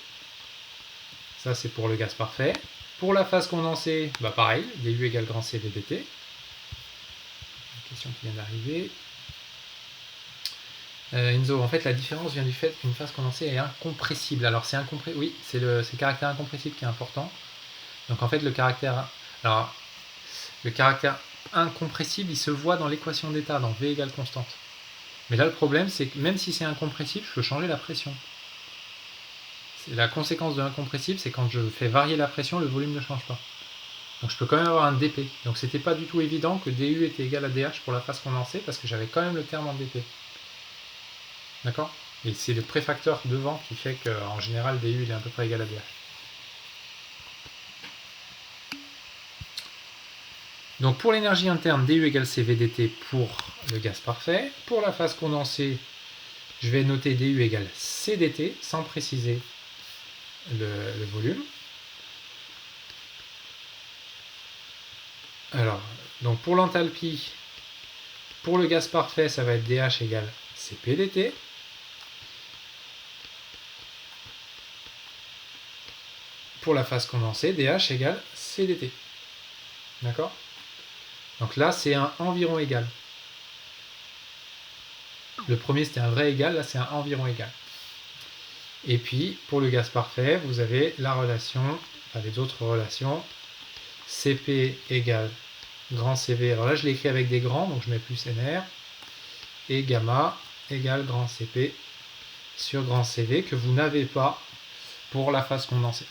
Ça, c'est pour le gaz parfait. Pour la phase condensée, bah pareil, DU égale grand CV dt. Une question qui vient d'arriver. Enzo, en fait, la différence vient du fait qu'une phase condensée est incompressible. Alors, c'est incompressible. Oui, c'est le caractère incompressible qui est important. Donc, en fait, le caractère incompressible, il se voit dans l'équation d'état, dans V égale constante. Mais là, le problème, c'est que même si c'est incompressible, je peux changer la pression. La conséquence de l'incompressible, c'est quand je fais varier la pression, le volume ne change pas. Donc je peux quand même avoir un dP. Donc c'était pas du tout évident que DU était égal à DH pour la phase condensée, parce que j'avais quand même le terme en dP. D'accord? Et c'est le préfacteur devant qui fait qu'en général, DU il est à peu près égal à DH. Donc pour l'énergie interne, DU égale CVdt pour le gaz parfait. Pour la phase condensée, je vais noter DU égale CDT, sans préciser le volume. Alors, donc pour l'enthalpie, pour le gaz parfait, ça va être DH égale CPdt. Pour la phase condensée, DH égale CDT. D'accord? Donc là, c'est un environ égal. Le premier, c'était un vrai égal, là, c'est un environ égal. Et puis, pour le gaz parfait, vous avez la relation, enfin les autres relations, CP égale grand CV. Alors là, je l'ai écrit avec des grands, donc je mets plus NR, et gamma égale grand CP sur grand CV, que vous n'avez pas pour la phase condensée.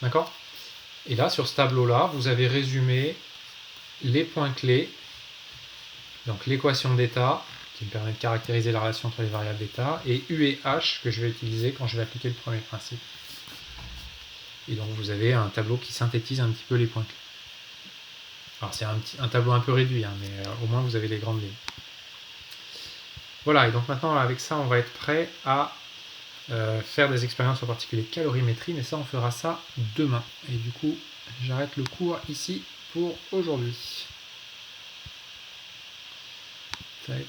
D'accord? Et là, sur ce tableau-là, vous avez résumé les points clés, donc l'équation d'état, qui me permet de caractériser la relation entre les variables d'état, et U et H que je vais utiliser quand je vais appliquer le premier principe. Et donc vous avez un tableau qui synthétise un petit peu les points clés. Alors c'est un tableau un peu réduit, hein, mais au moins vous avez les grandes lignes. Voilà, et donc maintenant avec ça on va être prêt à faire des expériences en particulier calorimétrie, mais ça on fera ça demain. Et du coup j'arrête le cours ici pour aujourd'hui. Tac.